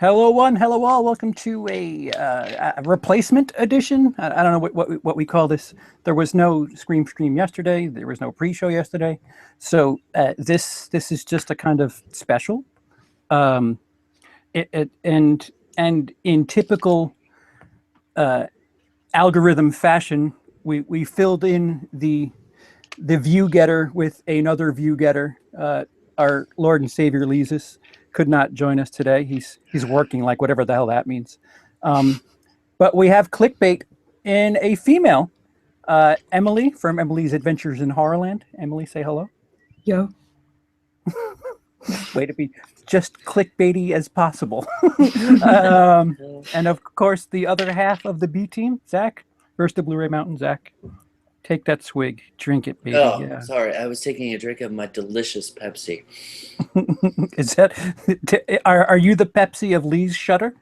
Hello, one. Hello, all. Welcome to a replacement edition. I don't know what we call this. There was no Scream stream yesterday. There was no pre-show yesterday, so this is just a kind of special. And in typical algorithm fashion, we filled in the view getter with another view getter. Our Lord and Savior Leesus could not join us today. He's working, like whatever the hell that means. But we have clickbait in a female, Emily from Emily's Adventures in Horrorland. Emily, say hello. Yo. Way to be just clickbaity as possible. And of course, the other half of the B team, Zach, first the Blu-ray Mountain. Zach, take that swig, drink it, baby. Oh, yeah. Sorry, I was taking a drink of my delicious Pepsi. Is that? Are you the Pepsi of Lee's Shutter?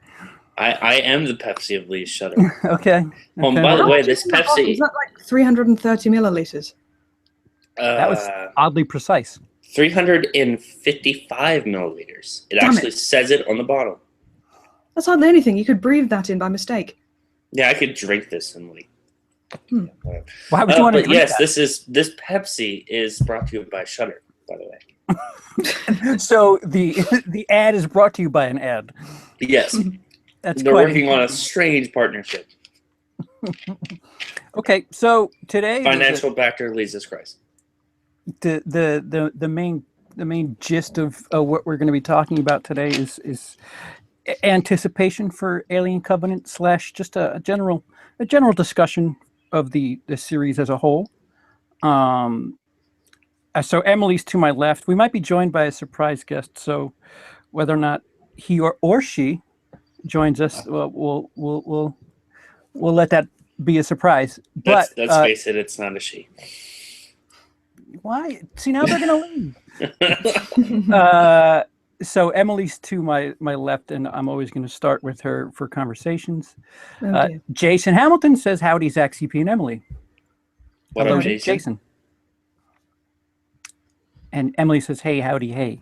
I am the Pepsi of Lee's Shutter. Okay. Oh, by the way, this Pepsi... Is that like 330 milliliters? That was oddly precise. 355 milliliters. It actually says it on the bottle. That's hardly anything. You could breathe that in by mistake. Yeah, I could drink this and like... Why would you want to drink yes, that? this Pepsi is brought to you by Shutter, by the way. So the ad is brought to you by an ad. Yes. That's They're working on a strange partnership. Okay, so today Financial backer Jesus Christ. The main gist of what we're going to be talking about today is anticipation for Alien Covenant / just a general discussion of the series as a whole. So Emily's to my left. We might be joined by a surprise guest. So whether or not he or she joins us, we'll let that be a surprise. But let's face it, it's not a she. Why? See, now they're going to leave. So Emily's to my left, and I'm always going to start with her for conversations. Okay. Jason Hamilton says, howdy, Zach, CP, and Emily. Hello, Jason. And Emily says, hey, howdy, hey.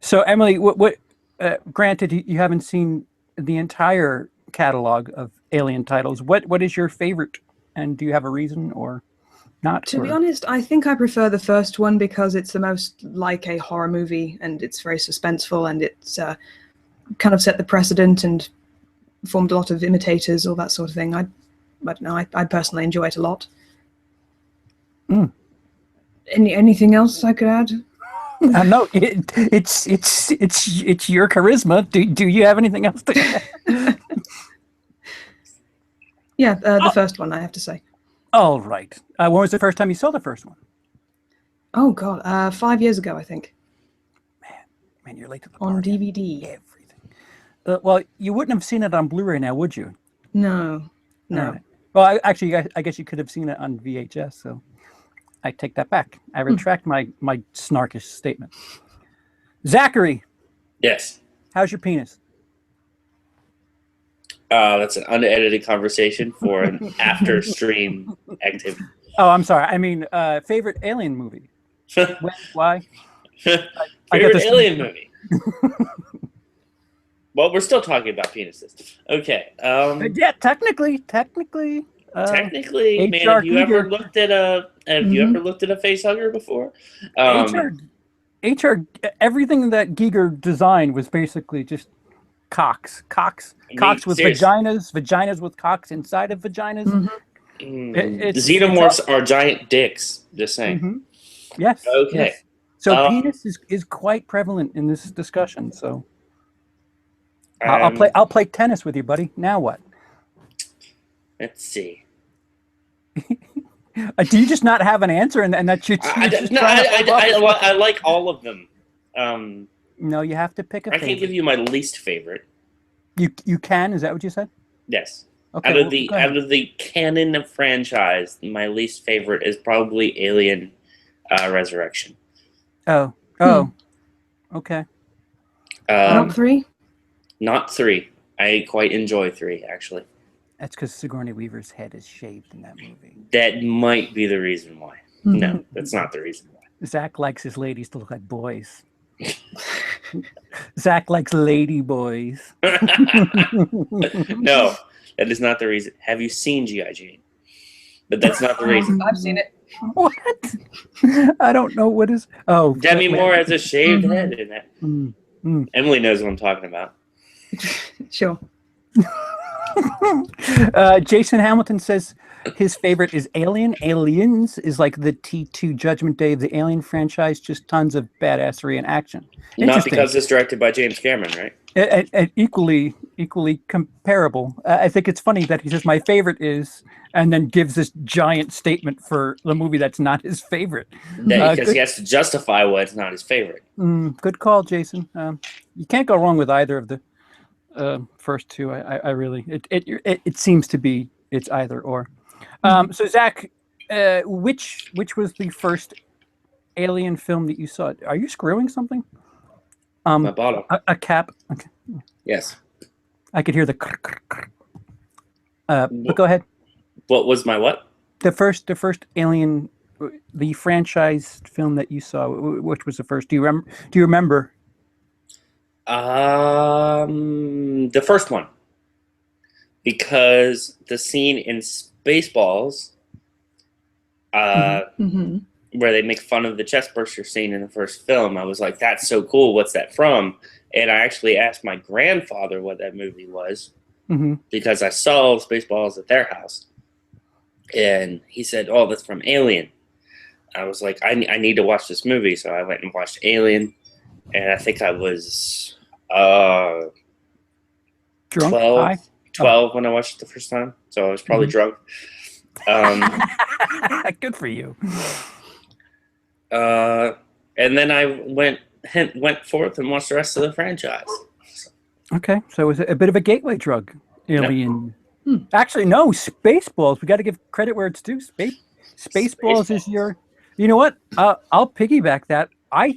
So Emily, granted, you haven't seen the entire catalog of Alien titles. What is your favorite? And do you have a reason or not? To be honest, I think I prefer the first one because it's the most like a horror movie, and it's very suspenseful, and it's kind of set the precedent and formed a lot of imitators, all that sort of thing. I don't know. I personally enjoy it a lot. Anything else I could add? No, it's your charisma. Do you have anything else to add? Yeah, the first one, I have to say. All right. When was the first time you saw the first one? Oh God, 5 years ago, I think. Man, you're late to the party. On DVD. Everything. Well, you wouldn't have seen it on Blu-ray now, would you? No. Well, actually, I guess you could have seen it on VHS. So I take that back. I retract my snarkish statement. Zachary. Yes. How's your penis? That's an unedited conversation for an after-stream activity. Oh, I'm sorry. I mean, favorite Alien movie? When, why? Favorite Alien movie? Well, we're still talking about penises. Okay. Yeah, technically. Technically, man, have you ever looked at a facehugger before? HR, everything that Giger designed was basically just cocks with seriously. vaginas with cocks inside of vaginas. Xenomorphs are giant dicks. Just saying. Yes. Okay. Yes. So penis is quite prevalent in this discussion. So I'll play tennis with you, buddy. Now what? Let's see. Do you just not have an answer, and that's your? I like all of them. No, you have to pick a favorite. I can give you my least favorite. You can? Is that what you said? Yes. Okay. Out of the canon franchise, my least favorite is probably Alien Resurrection. Oh. Okay. Not 3? Not 3. I quite enjoy 3, actually. That's because Sigourney Weaver's head is shaved in that movie. That might be the reason why. No, that's not the reason why. Zach likes his ladies to look like boys. Zach likes lady boys. No, that is not the reason. Have you seen G.I. Jane? But that's not the reason. I've seen it. What? I don't know what is. Oh, Demi Moore has a shaved Mhm. head in that. Mm. Emily knows what I'm talking about. Sure. Jason Hamilton says his favorite is Alien. Aliens is like the T2 Judgment Day of the Alien franchise, just tons of badassery and action. Not Interesting. because it's directed by James Cameron, right? And equally comparable. I think it's funny that he says my favorite is, and then gives this giant statement for the movie that's not his favorite. Because he has to justify why it's not his favorite. Good call, Jason. You can't go wrong with either of the first two. I really it seems to be it's either or. So Zach, which was the first Alien film that you saw? Are you screwing something? My bottom. A cap. Okay. Yes. I could hear the. But go ahead. What was my what? The first Alien, the franchise film that you saw. Which was the first? Do you remember? The first one, because the scene in Spaceballs, Mm-hmm. where they make fun of the chestburster scene in the first film, I was like, "That's so cool! What's that from?" And I actually asked my grandfather what that movie was because I saw Spaceballs at their house, and he said, "Oh, that's from Alien." I was like, "I need to watch this movie," so I went and watched Alien, and I think I was. Drunk? 12 when I watched it the first time, so I was probably drunk. Good for you. And then I went forth and watched the rest of the franchise. Okay, so it was a bit of a gateway drug. Alien. Actually, no. Spaceballs. We got to give credit where it's due. Spaceballs is your. You know what? I'll piggyback that. I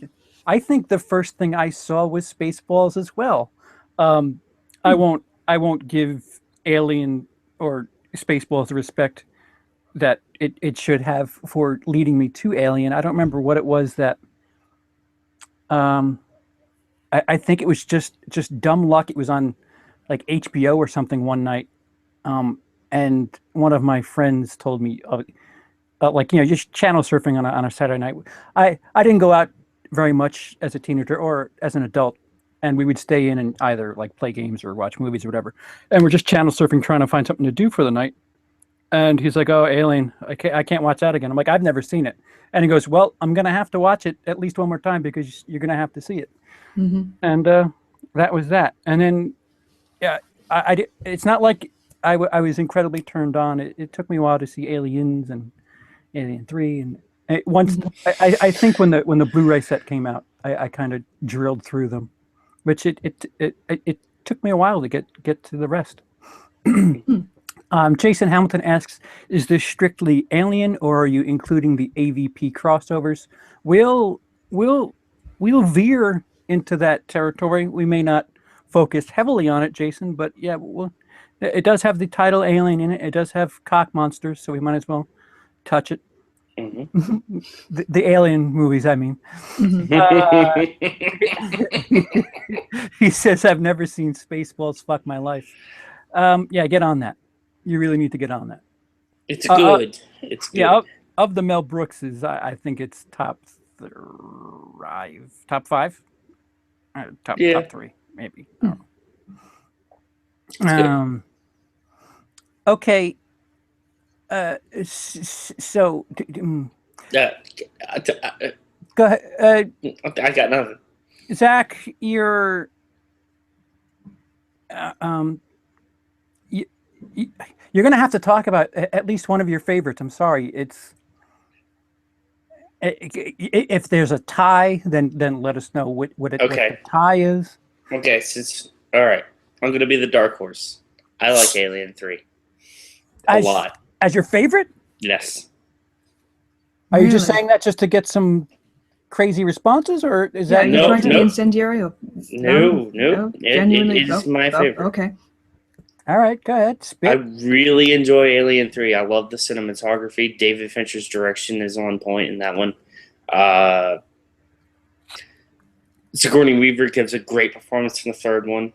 think the first thing I saw was Spaceballs as well. I won't give Alien or Spaceballs the respect that it should have for leading me to Alien. I don't remember what it was that. I think it was just dumb luck. It was on like HBO or something one night, and one of my friends told me, like just channel surfing on a Saturday night. I didn't go out very much as a teenager or as an adult, and we would stay in and either like play games or watch movies or whatever. And we're just channel surfing, trying to find something to do for the night. And he's like, "Oh, Alien, I can't watch that again." I'm like, "I've never seen it." And he goes, "Well, I'm gonna have to watch it at least one more time because you're gonna have to see it." And that was that. And then, yeah, it's not like I was incredibly turned on. It took me a while to see Aliens and Alien 3, and once I think when the Blu-ray set came out, I kind of drilled through them, which it took me a while to get to the rest. Jason Hamilton asks, "Is this strictly Alien, or are you including the AVP crossovers?" We'll veer into that territory. We may not focus heavily on it, Jason, but yeah, it does have the title Alien in it. It does have cock monsters, so we might as well touch it. The Alien movies, I mean. He says, "I've never seen Spaceballs. Fuck my life." Yeah, get on that. You really need to get on that. It's good. It's good. Yeah, of the Mel Brookses, I think it's top 5, top 3, maybe. I don't know. Okay. So. Go ahead. I got nothing. Zach, you're going to have to talk about at least one of your favorites. I'm sorry. If there's a tie, then let us know what the tie is. Okay, all right. I'm going to be the dark horse. I like Alien 3 a lot. As your favorite? Yes. Are you just saying that just to get some crazy responses, or is that you trying to be incendiary? Or no. Genuinely, it is my favorite. Okay. All right, go ahead. Spit. I really enjoy Alien 3. I love the cinematography. David Fincher's direction is on point in that one. Sigourney Weaver gives a great performance in the third one.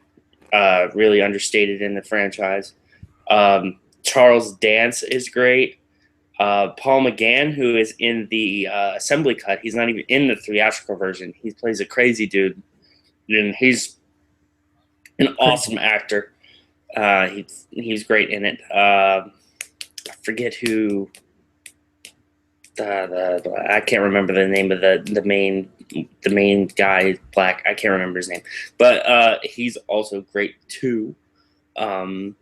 Really understated in the franchise. Charles Dance is great. Paul McGann, who is in the assembly cut, he's not even in the theatrical version. He plays a crazy dude, and he's an awesome actor. He's great in it. I forget who. I can't remember the name of the main guy, black. I can't remember his name, but he's also great too. Don't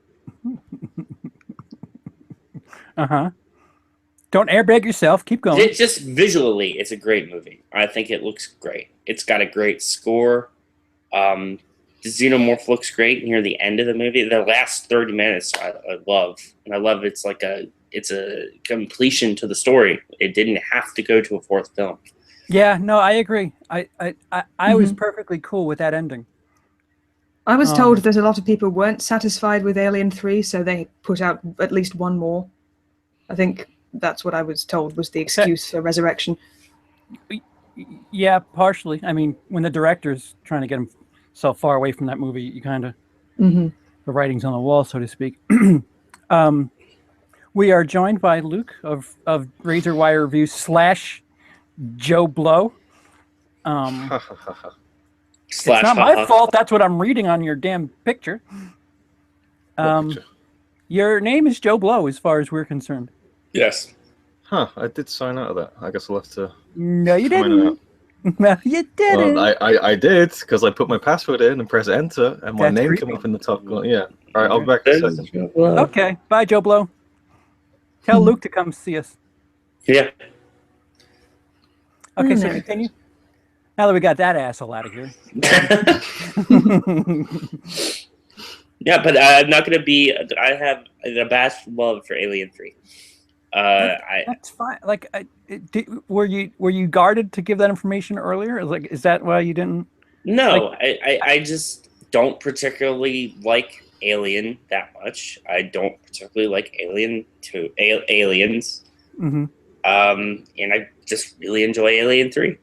airbag yourself. Keep going. Just visually, it's a great movie. I think it looks great. It's got a great score. The xenomorph looks great near the end of the movie. The last 30 minutes, I love, and I love it's a completion to the story. It didn't have to go to a fourth film. Yeah, no, I agree. I was perfectly cool with that ending. I was told that a lot of people weren't satisfied with Alien 3, so they put out at least one more. I think that's what I was told was the excuse for Resurrection. Yeah, partially. I mean, when the director's trying to get himself far away from that movie, you kind of, the writing's on the wall, so to speak. We are joined by Luke of Razor Wire Reviews / Joe Blow. It's not my fault. That's what I'm reading on your damn picture. Picture? Your name is Joe Blow, as far as we're concerned. Yes. Huh, I did sign out of that. I guess I'll have to... No, you didn't. No, you didn't. Well, I did, because I put my password in and press enter, and my That's name creepy. came up in the top corner. Yeah. All right, I'll be back in a second. Okay, bye, Joe Blow. Tell Luke to come see us. Yeah. Okay, so continue. Now that we got that asshole out of here. Yeah, but I'm not going to be... I have a vast love for Alien 3. That's fine. Like, were you guarded to give that information earlier? Like, is that why you didn't? No, I just don't particularly like Alien that much. I don't particularly like Aliens. Mm-hmm. And I just really enjoy Alien 3.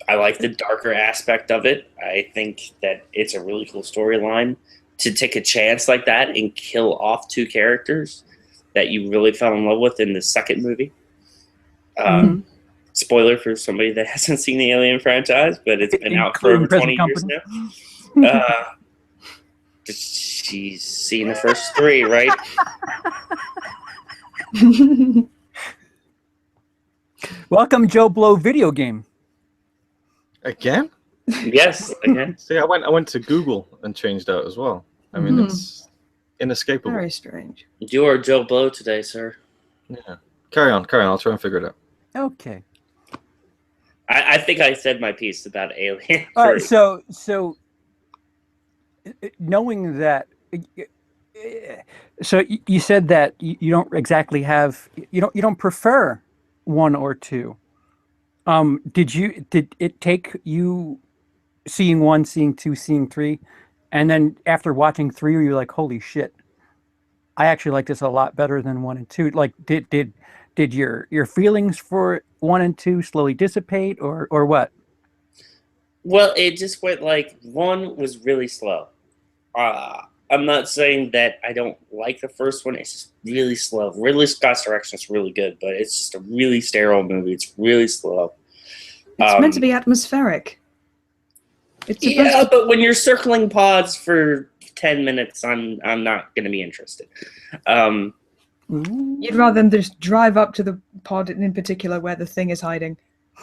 I like the darker aspect of it. I think that it's a really cool storyline to take a chance like that and kill off two characters that you really fell in love with in the second movie. Spoiler for somebody that hasn't seen the Alien franchise, but it's been out for over 20 years now. She's seen the first three, right? Welcome, Joe Blow video game. Again? Yes, again. See, I went to Google and changed out as well. I mean, it's inescapable. Very strange. You are Joe Blow today, sir. Yeah. Carry on. I'll try and figure it out. Okay. I think I said my piece about Alien. All right. So knowing that, so you said that you don't exactly have you don't prefer one or two. Did it take you seeing one, seeing two, seeing three, and then after watching three, you're like, holy shit, I actually like this a lot better than one and two. Like, did your feelings for one and two slowly dissipate, or what? Well, it just went like one was really slow. I'm not saying that I don't like the first one. It's just really slow. Ridley Scott's direction is really good, but it's just a really sterile movie. It's really slow. It's meant to be atmospheric. It's but when you're circling pods for 10 minutes, I'm not going to be interested. You'd rather them just drive up to the pod in particular where the thing is hiding.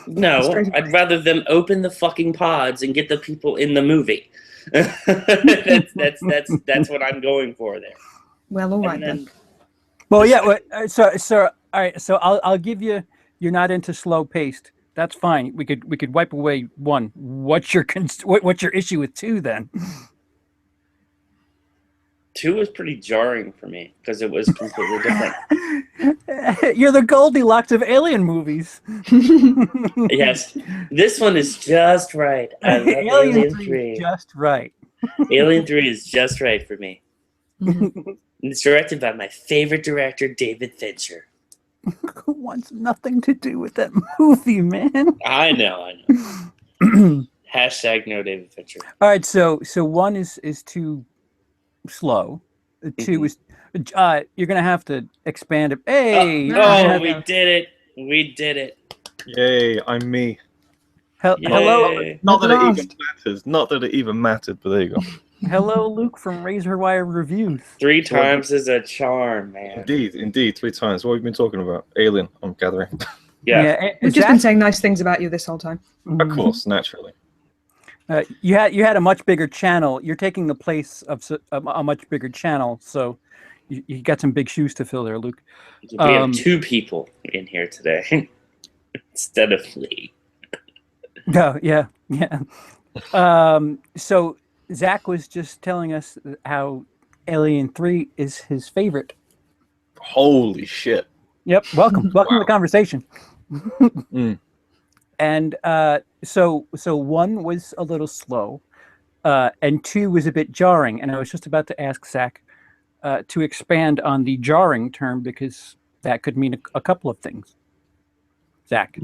No, I'd rather them open the fucking pods and get the people in the movie. that's what I'm going for there. Well, all right then. Well, yeah. So all right. So I'll give you. You're not into slow paced. That's fine. We could wipe away one. What's your issue with two then? Two was pretty jarring for me because it was completely different. You're the Goldilocks of Alien movies. Yes, this one is just right. I love Alien 3. Just right. Alien 3 is just right for me. It's directed by my favorite director, David Fincher. Who wants nothing to do with that movie, man? I know. Hashtag no David Fincher. All right, so one is too slow. Two is you're gonna have to expand it. Hey, we did it. We did it. Yay, I'm me. Hello. Not that it even matters. Not that it even mattered, but there you go. Hello, Luke from Razor Wire Reviews. 3 times is a charm, man. Indeed, 3 times. What have we been talking about? Alien, I'm gathering. Yeah. We've just been saying nice things about you this whole time. Of course, naturally. You had a much bigger channel. You're taking the place of a much bigger channel, so you got some big shoes to fill there, Luke. We have 2 people in here today instead of Lee. No, yeah. So Zach was just telling us how Alien 3 is his favorite. Holy shit! Yep. Welcome to the conversation. And so 1 was a little slow, and 2 was a bit jarring. And I was just about to ask Zach to expand on the jarring term, because that could mean a couple of things. Zach.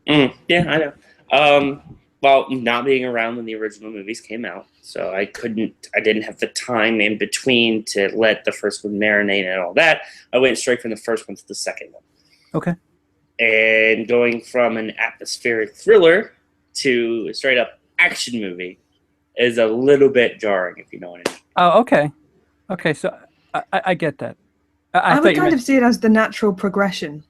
Yeah, I know. Well, not being around when the original movies came out, so I didn't have the time in between to let the first one marinate and all that. I went straight from the first one to the second one. Okay. And going from an atmospheric thriller to a straight up action movie is a little bit jarring, if you know what I mean. Oh, okay. Okay, so I get that. I would kind of see it as the natural progression.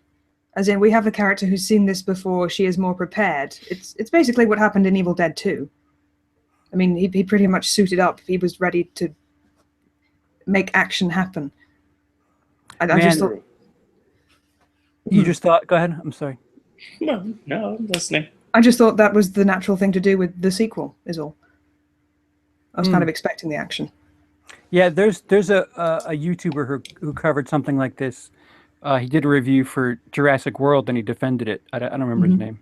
As in, we have a character who's seen this before, she is more prepared. It's basically what happened in Evil Dead 2. I mean, he pretty much suited up. He was ready to make action happen. I just thought... You just thought... Go ahead, I'm sorry. No, I'm listening. I just thought that was the natural thing to do with the sequel, is all. I was kind of expecting the action. Yeah, there's a YouTuber who covered something like this. He did a review for Jurassic World, and he defended it. I don't remember his name.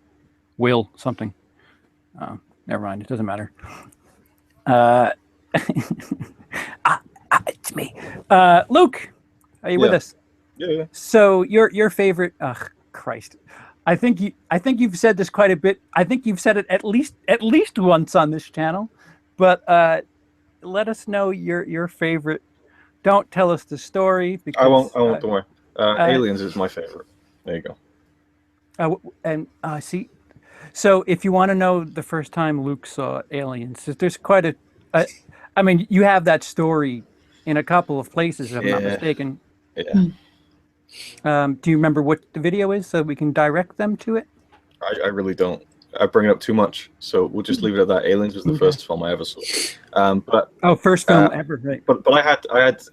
Will something. Never mind. It doesn't matter. It's me. Luke, are you with us? Yeah. So your favorite? Christ. I think you've said this quite a bit. I think you've said it at least once on this channel. But let us know your favorite. Don't tell us the story, because I won't. Don't worry. Aliens is my favorite. There you go. See, so if you want to know the first time Luke saw Aliens, there's quite a. I mean, you have that story in a couple of places, if I'm not mistaken. Yeah. Do you remember what the video is, so we can direct them to it? I really don't. I bring it up too much, so we'll just leave it at that. Aliens was the first film I ever saw. First film ever, right? But I had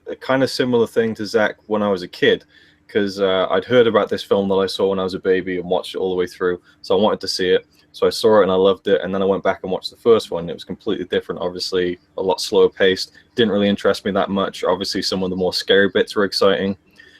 a kind of similar thing to Zach when I was a kid, because I'd heard about this film that I saw when I was a baby and watched it all the way through. So I wanted to see it. So I saw it and I loved it. And then I went back and watched the first one. It was completely different, obviously, a lot slower paced. Didn't really interest me that much. Obviously, some of the more scary bits were exciting.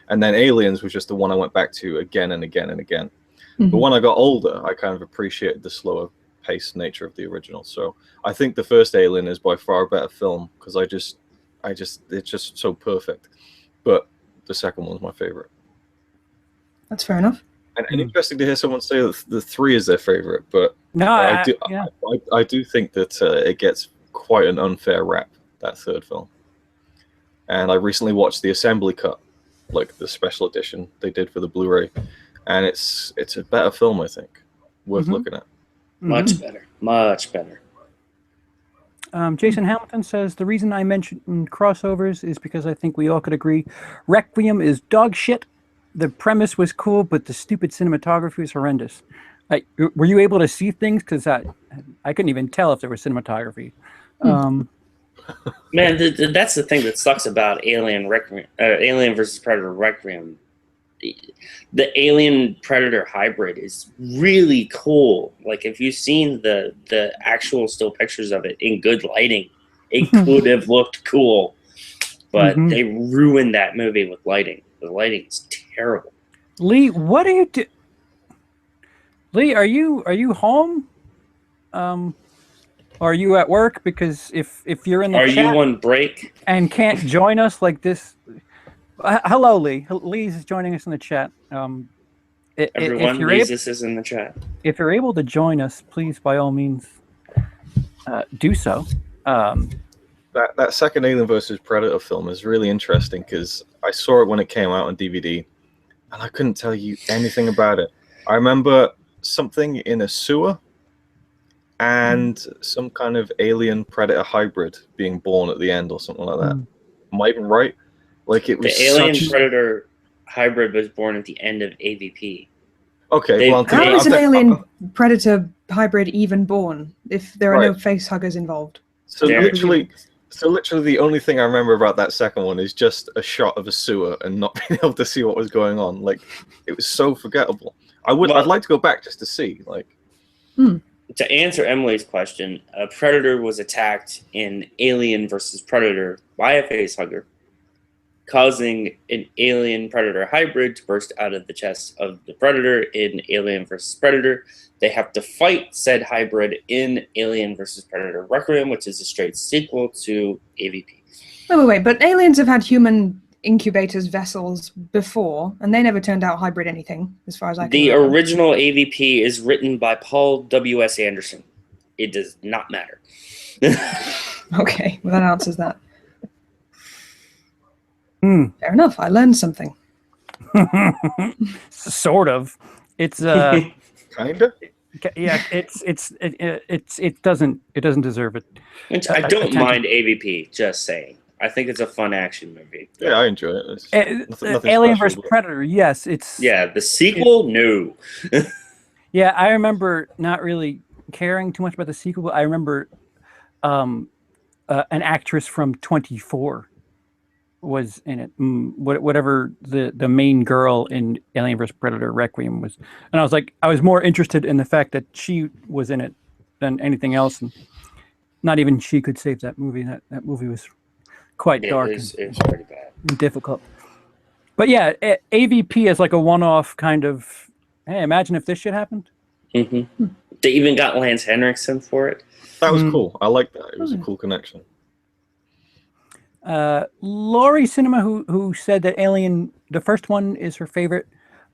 And then Aliens was just the one I went back to again and again and again. But when I got older, I kind of appreciated the slower paced nature of the original. So I think the first Alien is by far a better film, because it's just so perfect. But the second one's my favorite. That's fair enough. And interesting to hear someone say that the 3 is their favorite, but no, I do think that it gets quite an unfair rap, that third film. And I recently watched the assembly cut, like the special edition they did for the Blu-ray, and it's a better film, I think, worth looking at. Much better. Jason Hamilton says, the reason I mentioned crossovers is because I think we all could agree Requiem is dog shit. The premise was cool, but the stupid cinematography was horrendous. Were you able to see things? Because I couldn't even tell if there was cinematography. Man, that's the thing that sucks about Alien versus Predator Requiem. The Alien Predator hybrid is really cool. Like, if you've seen the actual still pictures of it in good lighting, it could have looked cool. But they ruined that movie with lighting. The lighting is terrible. Lee, what do you do? Lee, are you home? Or are you at work? Because if you're in the chat, are you on break and can't join us like this? Hello, Lee. Lee is joining us in the chat. Everyone, you're Leesus is in the chat. if you're able to join us, please, by all means, do so. That second Alien versus Predator film is really interesting because I saw it when it came out on DVD, and I couldn't tell you anything about it. I remember something in a sewer and some kind of alien predator hybrid being born at the end or something like that. Am I even right? Like it was The alien such... predator hybrid was born at the end of AVP. Okay, well, how is an alien predator hybrid even born if there are no face huggers involved? So literally the only thing I remember about that second one is just a shot of a sewer and not being able to see what was going on. Like it was so forgettable. I'd like to go back just to see. Like to answer Emily's question, a predator was attacked in Alien versus Predator by a facehugger, causing an alien predator hybrid to burst out of the chest of the predator in Alien versus Predator. They have to fight said hybrid in Alien versus Predator Requiem, which is a straight sequel to AVP. Wait, but aliens have had human incubators vessels before, and they never turned out hybrid anything, as far as I can remember. The original AVP is written by Paul W.S. Anderson. It does not matter. Okay, well that answers that. Fair enough. I learned something. Sort of. It's kinda. Yeah, it doesn't deserve it. I don't mind AVP. Just saying. I think it's a fun action movie. Yeah, I enjoy it. Nothing Alien special, vs. Predator. Yes, it's. Yeah, the sequel. No. Yeah, I remember not really caring too much about the sequel, but I remember an actress from 24 was in it. Whatever the main girl in Alien vs. Predator Requiem was, and I was more interested in the fact that she was in it than anything else, and not even she could save that movie. That movie was quite dark. It's pretty bad and difficult. But yeah, AVP is like a one-off kind of. Hey, imagine if this shit happened. They even got Lance Henriksen for it. That was cool. I like that. It was a cool connection. Laurie Cinema, who said that Alien, the first one, is her favorite,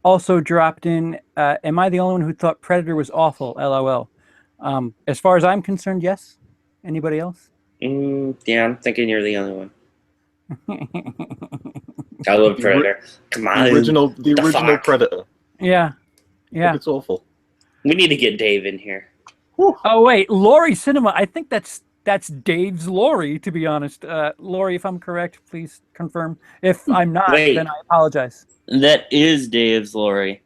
also dropped in. Am I the only one who thought Predator was awful? LOL. As far as I'm concerned, yes. Anybody else? Yeah, I'm thinking you're the only one. I love Predator. Come on, the original Predator. Yeah. It's awful. We need to get Dave in here. Oh wait, Laurie Cinema. I think that's Dave's Laurie. To be honest, Laurie, if I'm correct, please confirm. If I'm not, then I apologize. That is Dave's Laurie.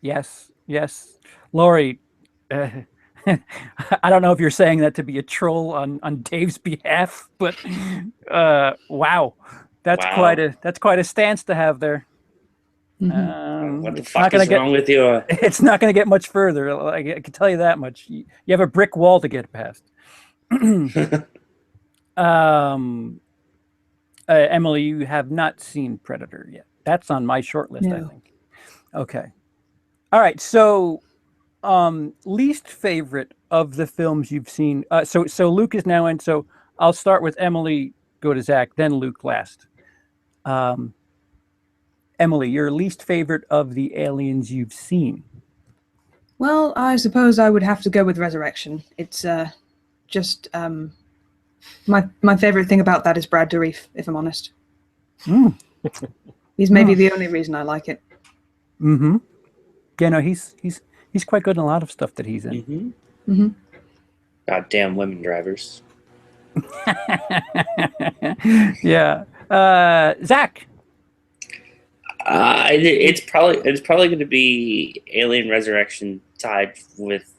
Yes, Laurie. I don't know if you're saying that to be a troll on Dave's behalf, but wow, that's quite a stance to have there. What the fuck is wrong with you? It's not going to get much further. I can tell you that much. You have a brick wall to get past. Emily, you have not seen Predator yet. That's on my short list, I think. Okay. All right. So, least favorite of the films you've seen. So Luke is now in. So I'll start with Emily, go to Zach, then Luke last. Emily, your least favorite of the aliens you've seen? Well, I suppose I would have to go with Resurrection. It's just my favorite thing about that is Brad Dourif, if I'm honest. He's maybe the only reason I like it. Yeah, no, he's quite good in a lot of stuff that he's in. Goddamn women drivers. Yeah. Zach. It's probably going to be Alien Resurrection tied with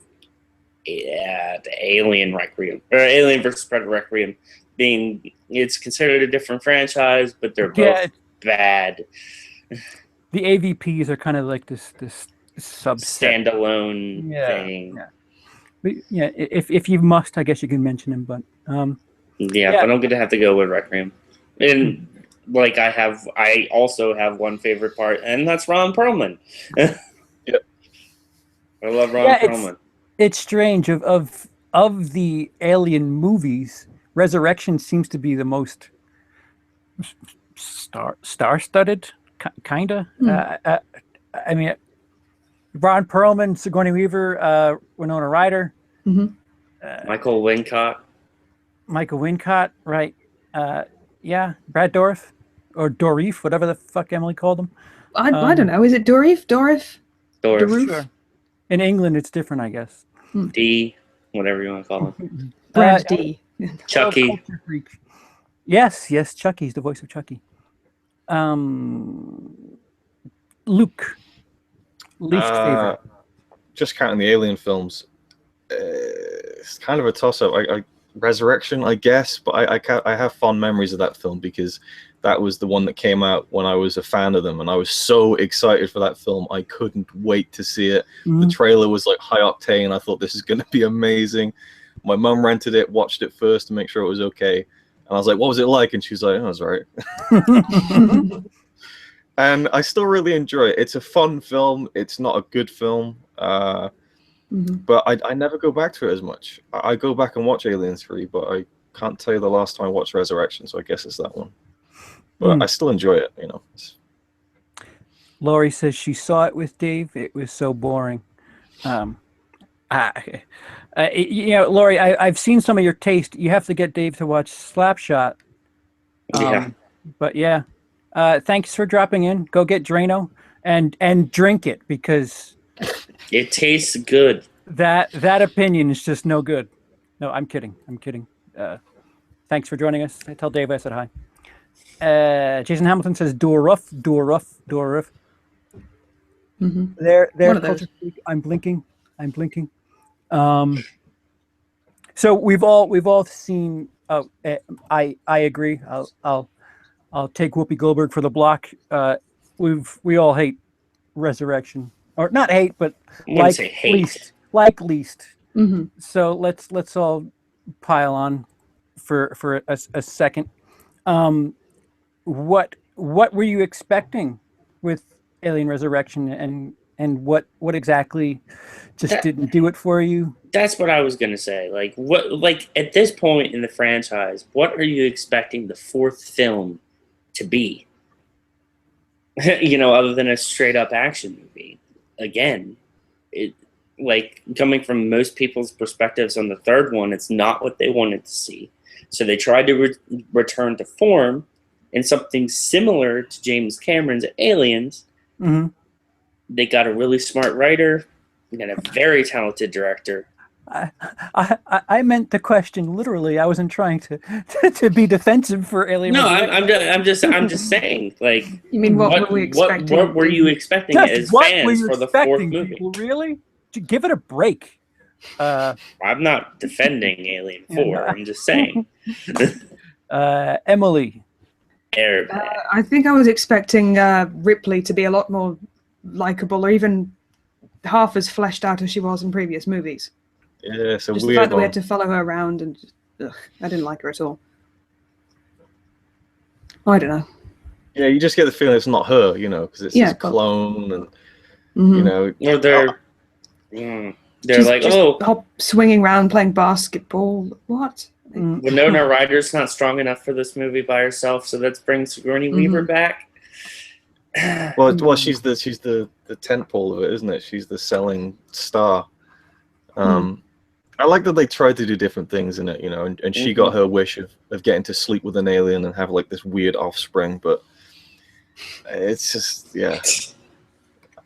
the Alien Requiem or Alien versus Predator Requiem. It's considered a different franchise, but they're both bad. The AVPs are kind of like this subset. Standalone thing. Yeah. But yeah, if you must, I guess you can mention him. But but I'm gonna have to go with Requiem. And I also have one favorite part, and that's Ron Perlman. I love Ron Perlman. It's strange of the Alien movies. Resurrection seems to be the most star-studded, kinda. I mean, Ron Perlman, Sigourney Weaver, Winona Ryder, Michael Wincott. Michael Wincott, right? Yeah, Brad Dourif or Dorif, whatever the fuck Emily called him. I don't know. Is it Dorif? Dorif. Sure. In England, it's different, I guess. D, whatever you want to call him. Brad D. Chucky. Culture freak. Yes, Chucky's the voice of Chucky. Luke, least favorite. Just counting the Alien films, it's kind of a toss-up. Resurrection, I guess, but I have fond memories of that film because that was the one that came out when I was a fan of them, and I was so excited for that film. I couldn't wait to see it. The trailer was like high octane. I thought this is going to be amazing. My mum rented it, watched it first to make sure it was okay, and I was like, "What was it like?" And she was like, "Oh, it was all right." And I still really enjoy it. It's a fun film. It's not a good film, but I never go back to it as much. I go back and watch Alien 3, but I can't tell you the last time I watched Resurrection, so I guess it's that one. But I still enjoy it, you know. Laurie says she saw it with Dave. It was so boring. You know, Laurie, I've seen some of your taste. You have to get Dave to watch Slapshot. But yeah, thanks for dropping in. Go get Drano and drink it because it tastes good. That opinion is just no good. No, I'm kidding. Thanks for joining us. I tell Dave I said hi. Jason Hamilton says do a rough. They're culture freak. I'm blinking. So we've all seen. Oh, I agree. I'll take Whoopi Goldberg for the block. We all hate Resurrection, or not hate, but least. So let's all pile on for a second. What were you expecting with Alien Resurrection, and what exactly just didn't do it for you? That's what I was gonna say. Like at this point in the franchise, what are you expecting the fourth film to be? You know, other than a straight up action movie. Again, it like coming from most people's perspectives on the third one, it's not what they wanted to see. So they tried to return to form in something similar to James Cameron's Aliens. They got a really smart writer and a very talented director. I meant the question literally. I wasn't trying to be defensive for Alien. No, I'm just saying. Like, you mean what were we expecting? What were you expecting as fans for the fourth movie? People, really? Give it a break. I'm not defending Alien 4. I'm just saying. Emily. I think I was expecting Ripley to be a lot more likable, or even half as fleshed out as she was in previous movies. Yeah, so just the fact that we had to follow her around, and I didn't like her at all. I don't know. Yeah, you just get the feeling it's not her, you know, because it's this clone, and you know, or they're like, swinging around playing basketball. What? Winona Ryder's not strong enough for this movie by herself, so let's bring Sigourney Weaver back. Well, she's the tentpole of it, isn't it? She's the selling star. I like that they tried to do different things in it, you know, and she got her wish of getting to sleep with an alien and have like this weird offspring, but it's just, yeah.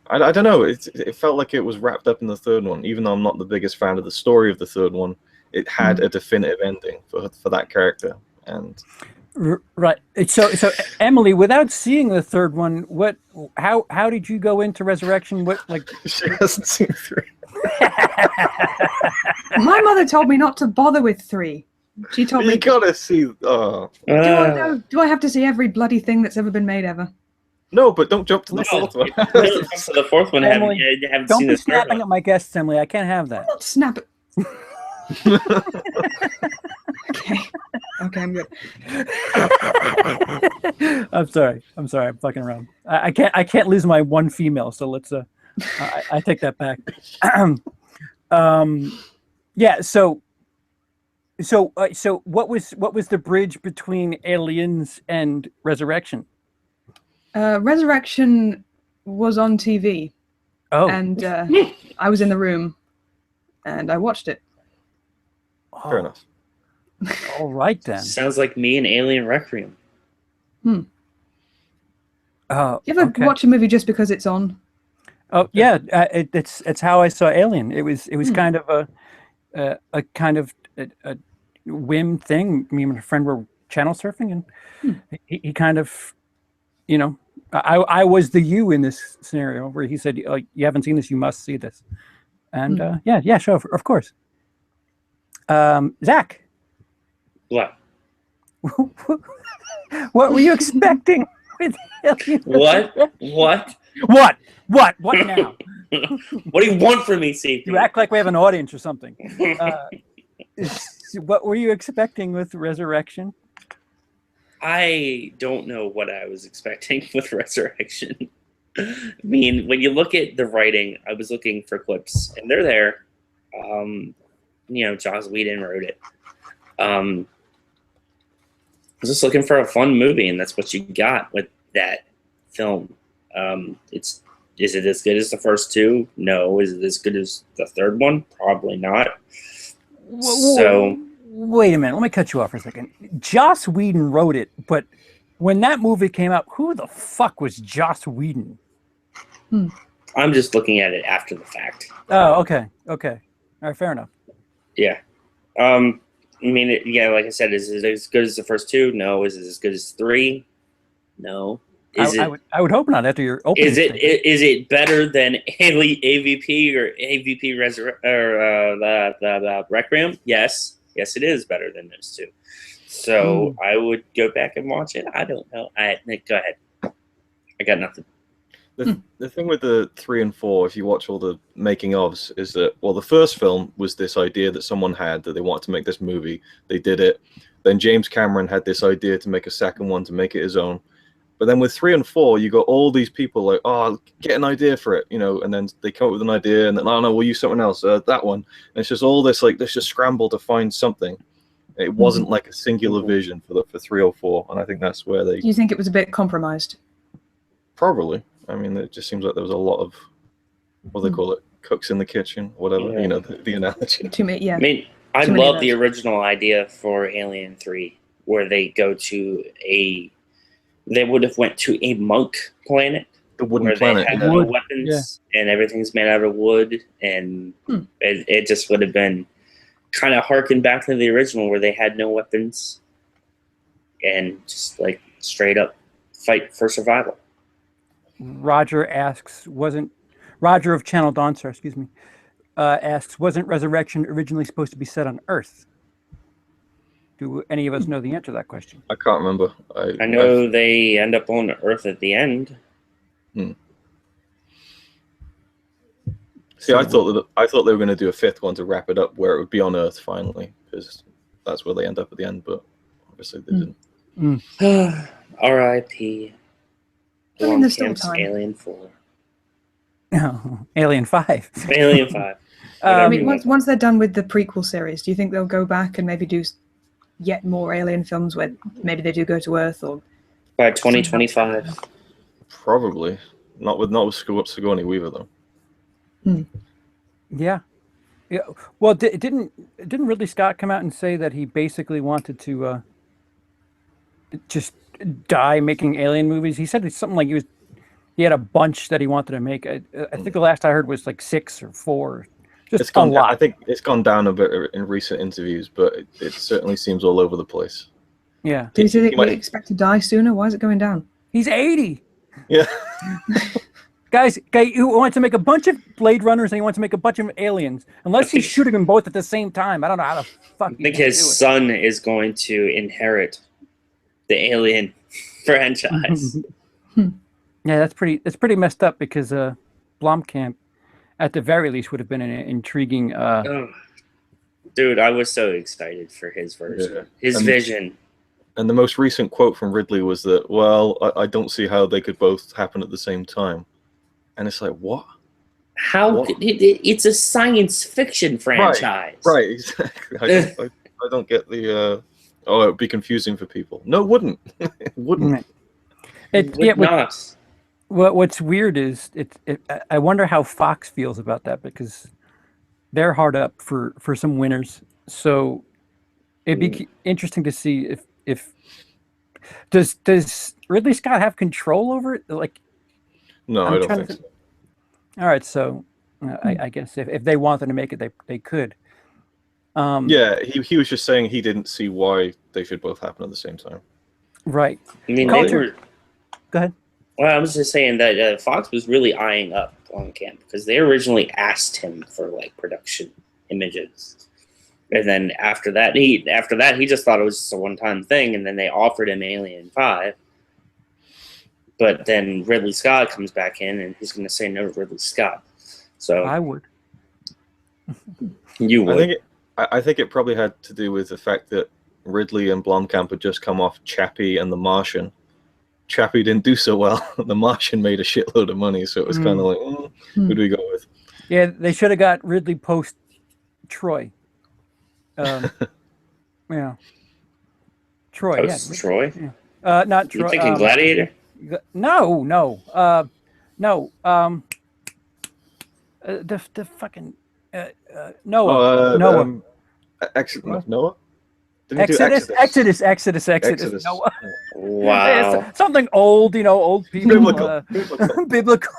I don't know. It felt like it was wrapped up in the third one, even though I'm not the biggest fan of the story of the third one. It had a definitive ending for that character, and right. So Emily, without seeing the third one, how did you go into Resurrection? What, like, she hasn't seen 3. My mother told me not to bother with 3. She told me you gotta see. Do I have to see every bloody thing that's ever been made ever? No, but don't jump to the fourth one. So the fourth one, Emily, haven't don't seen be the snapping at my guests, Emily. I can't have that. I'm not snapping. Okay, I'm good. I'm sorry. I'm fucking around. I can't lose my one female. So let's. I take that back. Yeah. So what was the bridge between Aliens and Resurrection? Resurrection was on TV. Oh, and I was in the room, and I watched it. Fair enough. All right then. Sounds like me and Alien Requiem. Oh, You ever okay. watch a movie just because it's on? Oh yeah, it's how I saw Alien. It was kind of a kind of a whim thing. Me and my friend were channel surfing, and he kind of, you know, I was the you in this scenario where he said, like, you haven't seen this, you must see this. And yeah, sure, of course. Zach, What? what were you expecting with Alien? What? What now? What do you want from me, CP? You act like we have an audience or something. What were you expecting with Resurrection? I don't know what I was expecting with Resurrection. I mean, when you look at the writing, I was looking for clips, and they're there. You know, Joss Whedon wrote it. I was just looking for a fun movie, and that's what you got with that film. Is it as good as the first two? No. Is it as good as the third one? Probably not. So wait a minute. Let me cut you off for a second. Joss Whedon wrote it, but when that movie came out, who the fuck was Joss Whedon? I'm just looking at it after the fact. Oh, okay. All right, fair enough. Yeah. I mean, like I said, is it as good as the first two? No. Is it as good as three? No. I would hope not after your opening. Is it better than AVP or AVP the Requiem? Yes, it is better than those two. So I would go back and watch it. I don't know. Go ahead. I got nothing. The thing with the 3 and 4, if you watch all the making ofs, is that, well, the first film was this idea that someone had that they wanted to make this movie. They did it. Then James Cameron had this idea to make a second one, to make it his own. But then with 3 and 4, you got all these people like, oh, get an idea for it, you know, and then they come up with an idea, and then, oh no, we'll use something else, that one. And it's just all this, like, let's just scramble to find something. It wasn't like a singular vision for 3 or 4, and I think that's where they... Do you think it was a bit compromised? Probably. I mean, it just seems like there was a lot of, what do they call it, cooks in the kitchen, whatever, you know, the analogy. Yeah. I mean, I love the original idea for Alien 3, where they go to they would have went to a monk planet. The wooden where planet. They had no weapons, and everything's made out of wood, and it just would have been kind of harkened back to the original, where they had no weapons, and just like straight up fight for survival. Roger asks, Roger of Channel Dawnstar, excuse me, asks, wasn't Resurrection originally supposed to be set on Earth? Do any of us know the answer to that question? I can't remember. I know they end up on Earth at the end. See, I thought they were going to do a 5th one to wrap it up, where it would be on Earth finally, because that's where they end up at the end. But obviously they didn't. R.I.P. I mean, there's still time. Alien 4. No, Alien 5. Alien 5. I mean, once they're done with the prequel series, do you think they'll go back and maybe do yet more Alien films where maybe they do go to Earth, or by 2025? Probably not with Sigourney Weaver though. Yeah. Well, didn't Ridley Scott come out and say that he basically wanted to just die making Alien movies? He said it's something like he had a bunch that he wanted to make. I think the last I heard was like 6 or 4. Just a lot. I think it's gone down a bit in recent interviews, but it certainly seems all over the place. Yeah. Do you think we expect to die sooner? Why is it going down? He's 80. Yeah. Guys, he wants to make a bunch of Blade Runners and he wants to make a bunch of Aliens. Unless he's shooting them both at the same time. I don't know how the fuck. I think his son is going to inherit the Alien franchise. Yeah, that's pretty messed up, because Blomkamp, at the very least, would have been an intriguing. Dude, I was so excited for his version, his vision. And the most recent quote from Ridley was that, well, I don't see how they could both happen at the same time. And it's like, what? How? It's a science fiction franchise. Right, exactly. I don't get the, it would be confusing for people. No, it wouldn't. It wouldn't. It would not. What's weird is I wonder how Fox feels about that, because they're hard up for some winners. So it'd be interesting to see if does Ridley Scott have control over it? Like, No, I'm I don't trying think to so. All right, so I guess if they wanted to make it, they could. Yeah, he was just saying he didn't see why they should both happen at the same time. Right. I mean, Culture. Go ahead. Well, I was just saying that Fox was really eyeing up Blomkamp because they originally asked him for like production images, and then after that he just thought it was just a one-time thing, and then they offered him Alien 5. But then Ridley Scott comes back in, and he's going to say no to Ridley Scott. So I would. You would. I think it probably had to do with the fact that Ridley and Blomkamp had just come off Chappie and The Martian. Chappie didn't do so well. The Martian made a shitload of money, so it was kind of like, who do we go with? Yeah, they should have got Ridley post Troy. Yeah, Troy. Post Troy. Yeah. Not Troy. You thinking Gladiator? No. The fucking Noah. Noah. Noah? Didn't he do Exodus. Noah. Wow. Something old, old people. Biblical.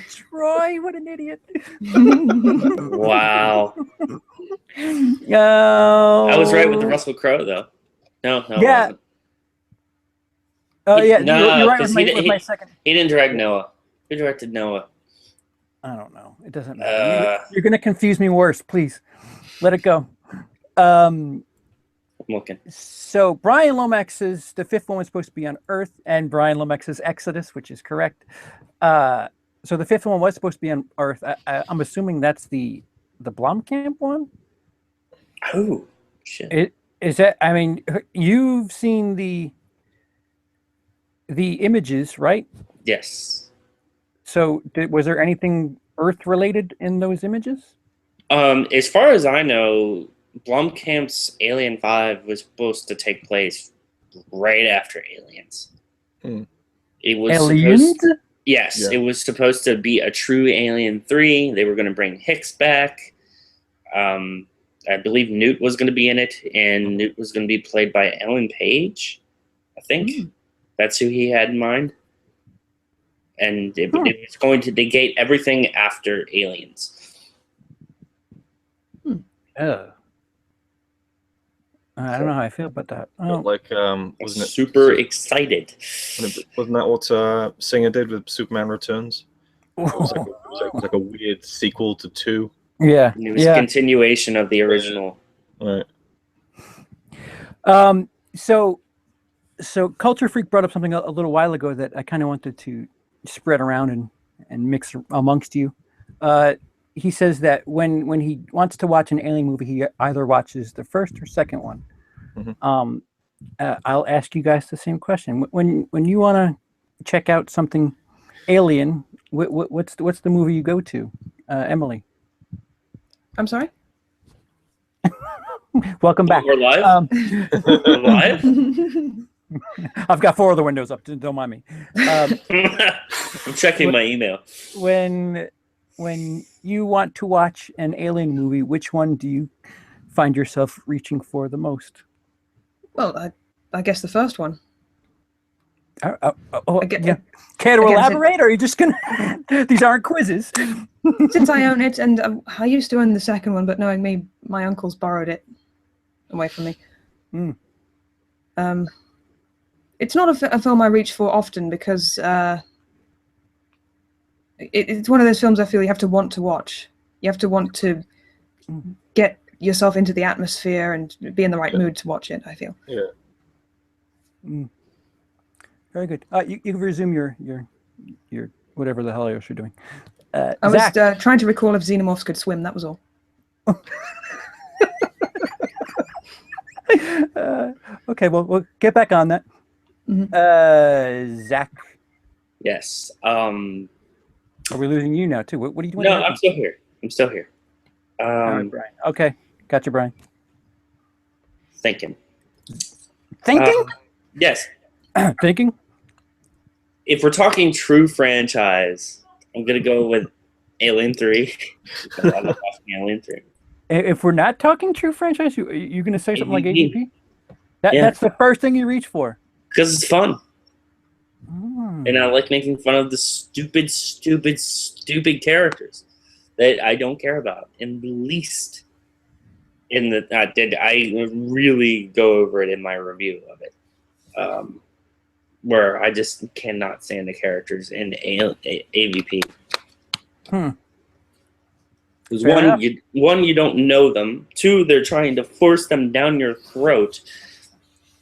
Troy, what an idiot. Wow. No. I was right with the Russell Crowe, though. No, Yeah. Oh, yeah. No, you're right with because my second. He didn't direct Noah. Who directed Noah? I don't know. It doesn't matter. You're going to confuse me worse. Please let it go. I'm looking. So Brian Lomax says the fifth one was supposed to be on Earth, and Brian Lomax says Exodus, which is correct. So the fifth one was supposed to be on Earth. I'm assuming that's the Blomkamp one. Oh shit! Is that? I mean, you've seen the images, right? Yes. So was there anything Earth related in those images? As far as I know, Blomkamp's Alien 5 was supposed to take place right after Aliens. It was Aliens? Yes, Yeah. It was supposed to be a true Alien 3. They were going to bring Hicks back. I believe Newt was going to be in it, and Newt was going to be played by Ellen Page, I think. That's who he had in mind. And it was going to negate everything after Aliens. I don't know how I feel about that. Like, wasn't it super excited? Wasn't that what Singer did with Superman Returns? It was like a weird sequel to 2. Yeah. It was a continuation of the original. Right. So Culture Freak brought up something a little while ago that I kind of wanted to spread around and mix amongst you. He says that when he wants to watch an alien movie, he either watches the first or second one. I'll ask you guys the same question. When you want to check out something alien, what's the movie you go to, Emily? I'm sorry? Welcome back. We're live? We're live? I've got 4 other windows up. Don't mind me. I'm checking my email. When you want to watch an alien movie, which one do you find yourself reaching for the most? Well, I guess the first one. Yeah. Care to elaborate, or are you just gonna? These aren't quizzes. Since I own it, and I used to own the second one, but knowing me, my uncles borrowed it away from me. It's not a film I reach for often because it's one of those films I feel you have to want to watch. You have to want to get yourself into the atmosphere and be in the right mood to watch it, I feel. Yeah. Very good. You can resume your whatever the hell else you're doing. I was trying to recall if xenomorphs could swim, that was all. Okay, well, we'll get back on that. Zach? Yes. Are we losing you now, too? What are you doing? No, I'm still here. All right, Brian. Okay, got you, Brian. Thinking? Thinking? Yes. Thinking? If we're talking true franchise, I'm gonna go with Alien 3. I love watching Alien 3. If we're not talking true franchise, you're going to say something like AVP. AVP? That's the first thing you reach for. Because it's fun. Mm. And I like making fun of the stupid characters that I don't care about in the least. I really go over it in my review of it, where I just cannot stand the characters in AVP. Because one, you don't know them. 2, they're trying to force them down your throat.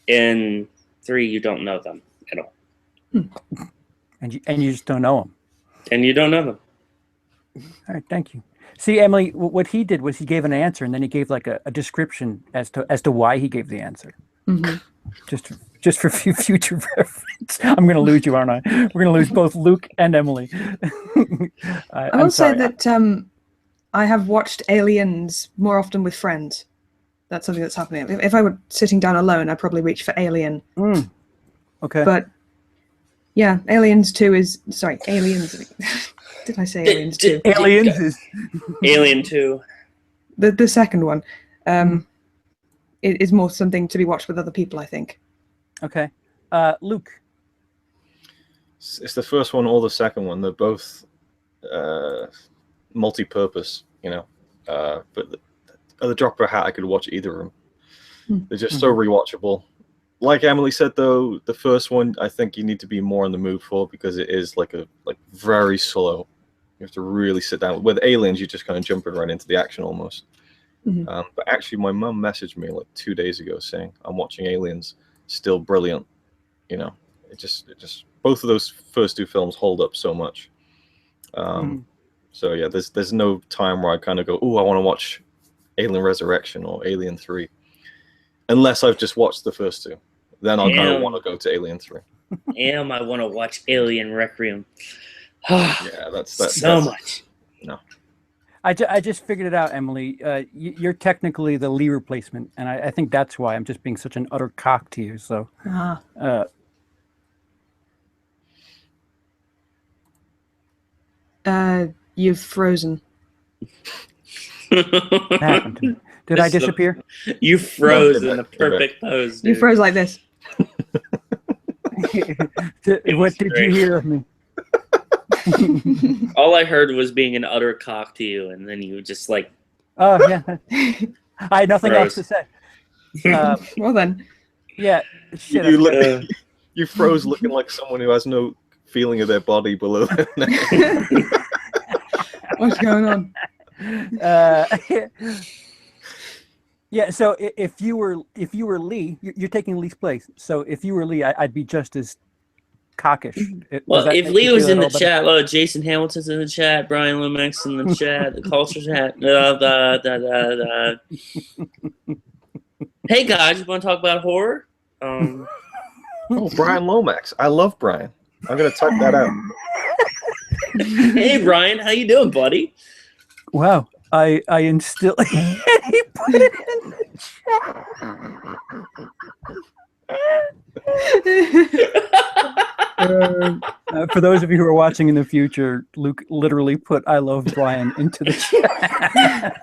And 3, you don't know them at all. And you just don't know them. And you don't know them. All right, thank you. See, Emily, what he did was he gave an answer, and then he gave like a description as to why he gave the answer. Mm-hmm. Just for future reference. I'm going to lose you, aren't I? We're going to lose both Luke and Emily. I will say that I have watched Aliens more often with friends. That's something that's happening. If I were sitting down alone, I'd probably reach for Alien. Okay. But yeah, Aliens 2 is... Sorry, Aliens... Did I say Aliens 2? Aliens is... Alien 2. The second one. It is more something to be watched with other people, I think. Okay. Luke? It's the first one or the second one. They're both multi-purpose, but at the drop of a hat, I could watch either of them. They're just so rewatchable. Like Emily said, though, the first one I think you need to be more in the mood for because it is like very slow. You have to really sit down. With Aliens, you're just kind of jumping right into the action almost. But actually, my mum messaged me like 2 days ago saying I'm watching Aliens, still brilliant. It just both of those first 2 films hold up so much. So yeah, there's no time where I kind of go, oh, I want to watch Alien Resurrection or Alien 3, unless I've just watched the first 2. Then I'll kind of want to go to Alien 3. I want to watch Alien Requiem. Yeah, that's much. No. I just figured it out, Emily. You're technically the Lee replacement, and I think that's why I'm just being such an utter cock to you. So, You've frozen. what happened to me? Did I disappear? You froze in the perfect pose, dude. You froze like this. What did you hear of me? All I heard was being an utter cock to you, and then you just like... Oh, yeah. I had nothing else to say. Well then. Yeah. Shit, you froze looking like someone who has no feeling of their body below their neck. What's going on? Yeah, so if you were Lee, you're taking Lee's place. So if you were Lee, I'd be just as cockish. Well, if Lee was in the chat, Jason Hamilton's in the chat, Brian Lomax in the chat, the culture chat. Hey guys, you want to talk about horror? Oh, Brian Lomax. I love Brian. I'm gonna type that out. Hey Brian, how you doing, buddy? Wow, I instill. He put it in the chat. For those of you who are watching in the future, Luke literally put "I love Brian" into the chat.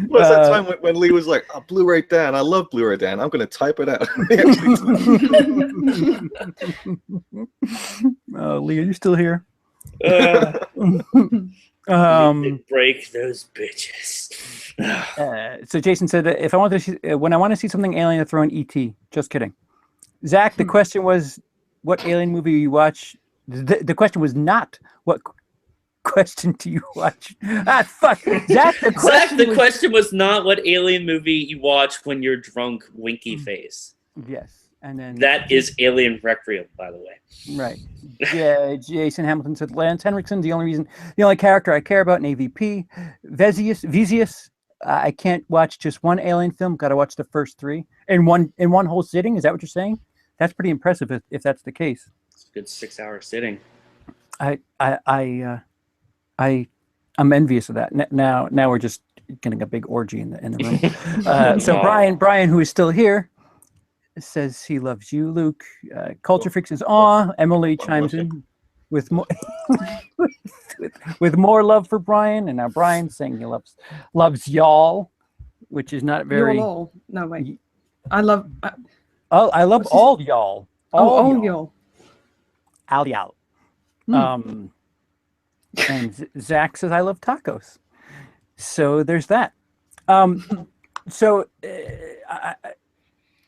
What's that time when Lee was like, oh, Blu-ray Dan, I love Blu-ray Dan, I'm going to type it out. Oh, Lee, are you still here? Break those bitches. So Jason said that if I want to see, when I want to see something alien, I throw in ET. Just kidding. Zach, the question was, what alien movie you watch? The question was not what question do you watch? Fuck. Zach, the question was not what alien movie you watch when you're drunk, winky face. Yes. And then that is Alien Requiem, by the way. Right. Yeah. Jason Hamilton said Lance Henriksen, the only character I care about in AVP. Vezius. I can't watch just one alien film. Got to watch the first 3 in one whole sitting. Is that what you're saying? That's pretty impressive if that's the case. It's a good 6-hour sitting. I'm envious of that. Now we're just getting a big orgy in the room. So Brian, who is still here, says he loves you, Luke. Culture Fix says, aw. Emily chimes in with more with more love for Brian, and now Brian's saying he loves y'all, which is not very. You're all. No, wait. I love. I love all y'all. All y'all. All y'all. And Zach says, I love tacos. So there's that. So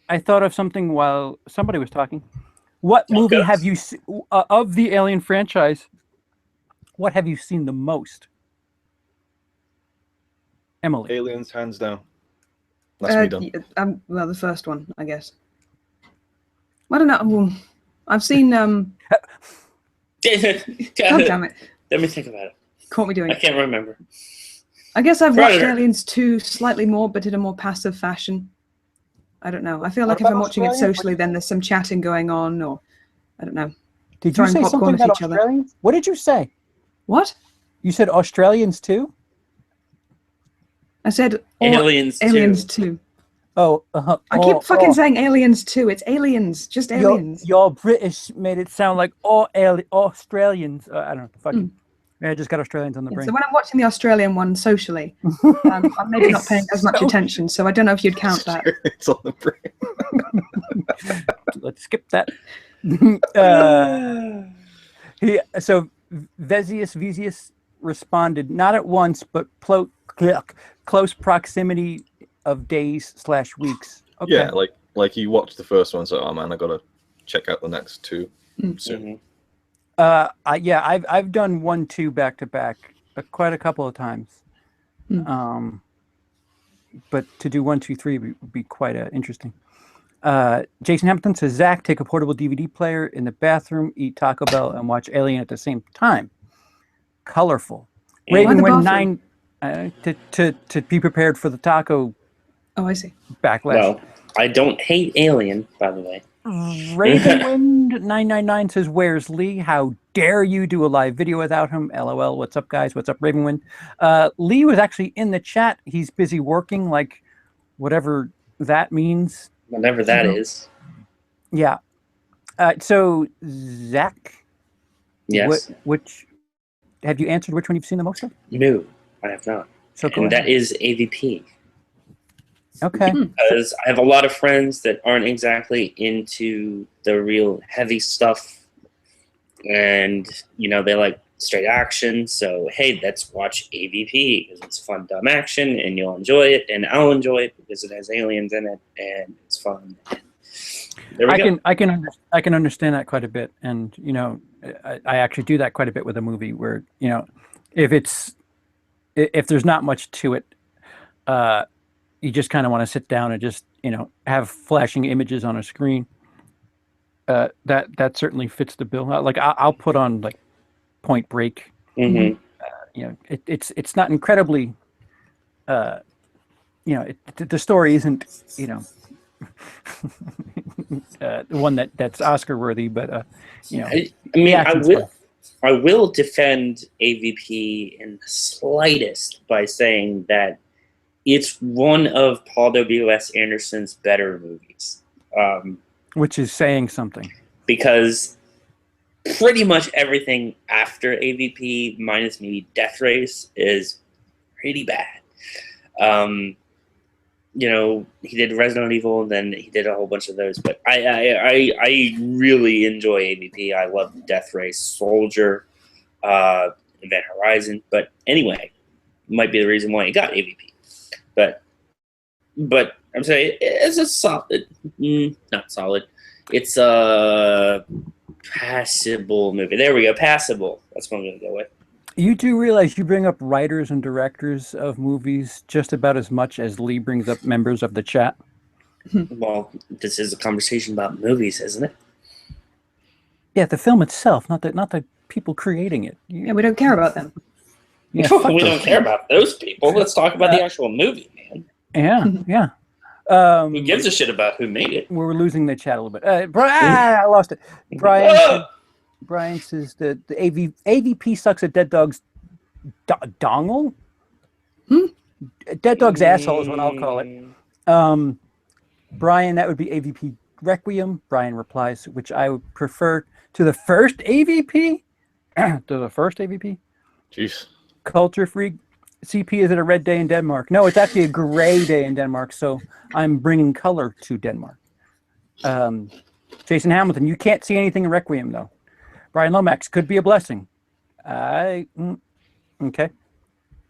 I thought of something while somebody was talking. What movie have you of the Alien franchise? What have you seen the most? Emily. Aliens, hands down. That's me done. Well, the first one, I guess. I don't know. I've seen. God damn it! Let me think about it. Caught me doing I can't remember. I guess I've watched Aliens 2 slightly more, but in a more passive fashion. I don't know. I feel like if I'm watching it socially, then there's some chatting going on, or I don't know. Did you say something about Australians? What did you say? What? You said Australians too? I said Aliens 2. Oh, I keep fucking saying Aliens 2. It's Aliens, just Aliens. Your British made it sound like Australians. I don't know. Fucking. Yeah, I just got Australians on the brain. So when I'm watching the Australian one socially, I'm maybe not paying as much attention. So I don't know if you'd count that. It's on the brain. Let's skip that. So Vezius responded not at once, but close proximity of days/weeks. Okay. Yeah, like he watched the first one, so man, I gotta check out the next two soon. I've done 1, 2 back to back quite a couple of times. But to do 1, 2, 3 would be quite interesting. Jason Hampton says, Zach, take a portable DVD player in the bathroom, eat Taco Bell, and watch Alien at the same time. Colorful. Ravenwind 9 to be prepared for the taco. Oh, I see. Backlash. Well, I don't hate Alien, by the way. Ravenwind 999 says, where's Lee? How dare you do a live video without him? LOL. What's up, guys? What's up, Ravenwind? Lee was actually in the chat. He's busy working, like whatever that means. Whatever that is. Yeah. So, Zach? Yes. Which have you answered which one you've seen the most of? No, I have not. So and that is AVP. Okay. Because I have a lot of friends that aren't exactly into the real heavy stuff. And, they like straight action. So, hey, let's watch AVP because it's fun, dumb action, and you'll enjoy it. And I'll enjoy it because it has aliens in it, and it's fun. There we go. I can understand that quite a bit. And, I actually do that quite a bit with a movie where, if there's not much to it, you just kind of want to sit down and just, have flashing images on a screen. That certainly fits the bill. Like I'll put on like Point Break. It's not incredibly, the story isn't, the one that's Oscar worthy, but I will defend AVP in the slightest by saying that it's one of Paul W.S. Anderson's better movies. Which is saying something. Because pretty much everything after AVP, minus maybe Death Race, is pretty bad. He did Resident Evil, and then he did a whole bunch of those. But I really enjoy AVP. I love Death Race, Soldier, Event Horizon. But anyway, might be the reason why he got AVP. But I'm saying it's a solid, not solid. It's a passable movie. There we go, passable. That's what I'm going to go with. You do realize you bring up writers and directors of movies just about as much as Lee brings up members of the chat. Well, this is a conversation about movies, isn't it? Yeah, the film itself, not the people creating it. Yeah, we don't care about them. Yeah, we don't care about those people. Let's talk about the actual movie, man. Yeah. Who gives a shit about who made it? We're losing the chat a little bit. I lost it. Brian says that the AVP sucks at Dead Dog's dongle. Dead Dog's asshole is what I'll call it. Brian, that would be AVP Requiem? Brian replies, which I would prefer to the first AVP. To the first AVP? Jeez. Culture Freak. CP, is it a red day in Denmark? No, it's actually a gray day in Denmark, so I'm bringing color to Denmark. Jason Hamilton, you can't see anything in Requiem, though. Brian Lomax, could be a blessing. Okay.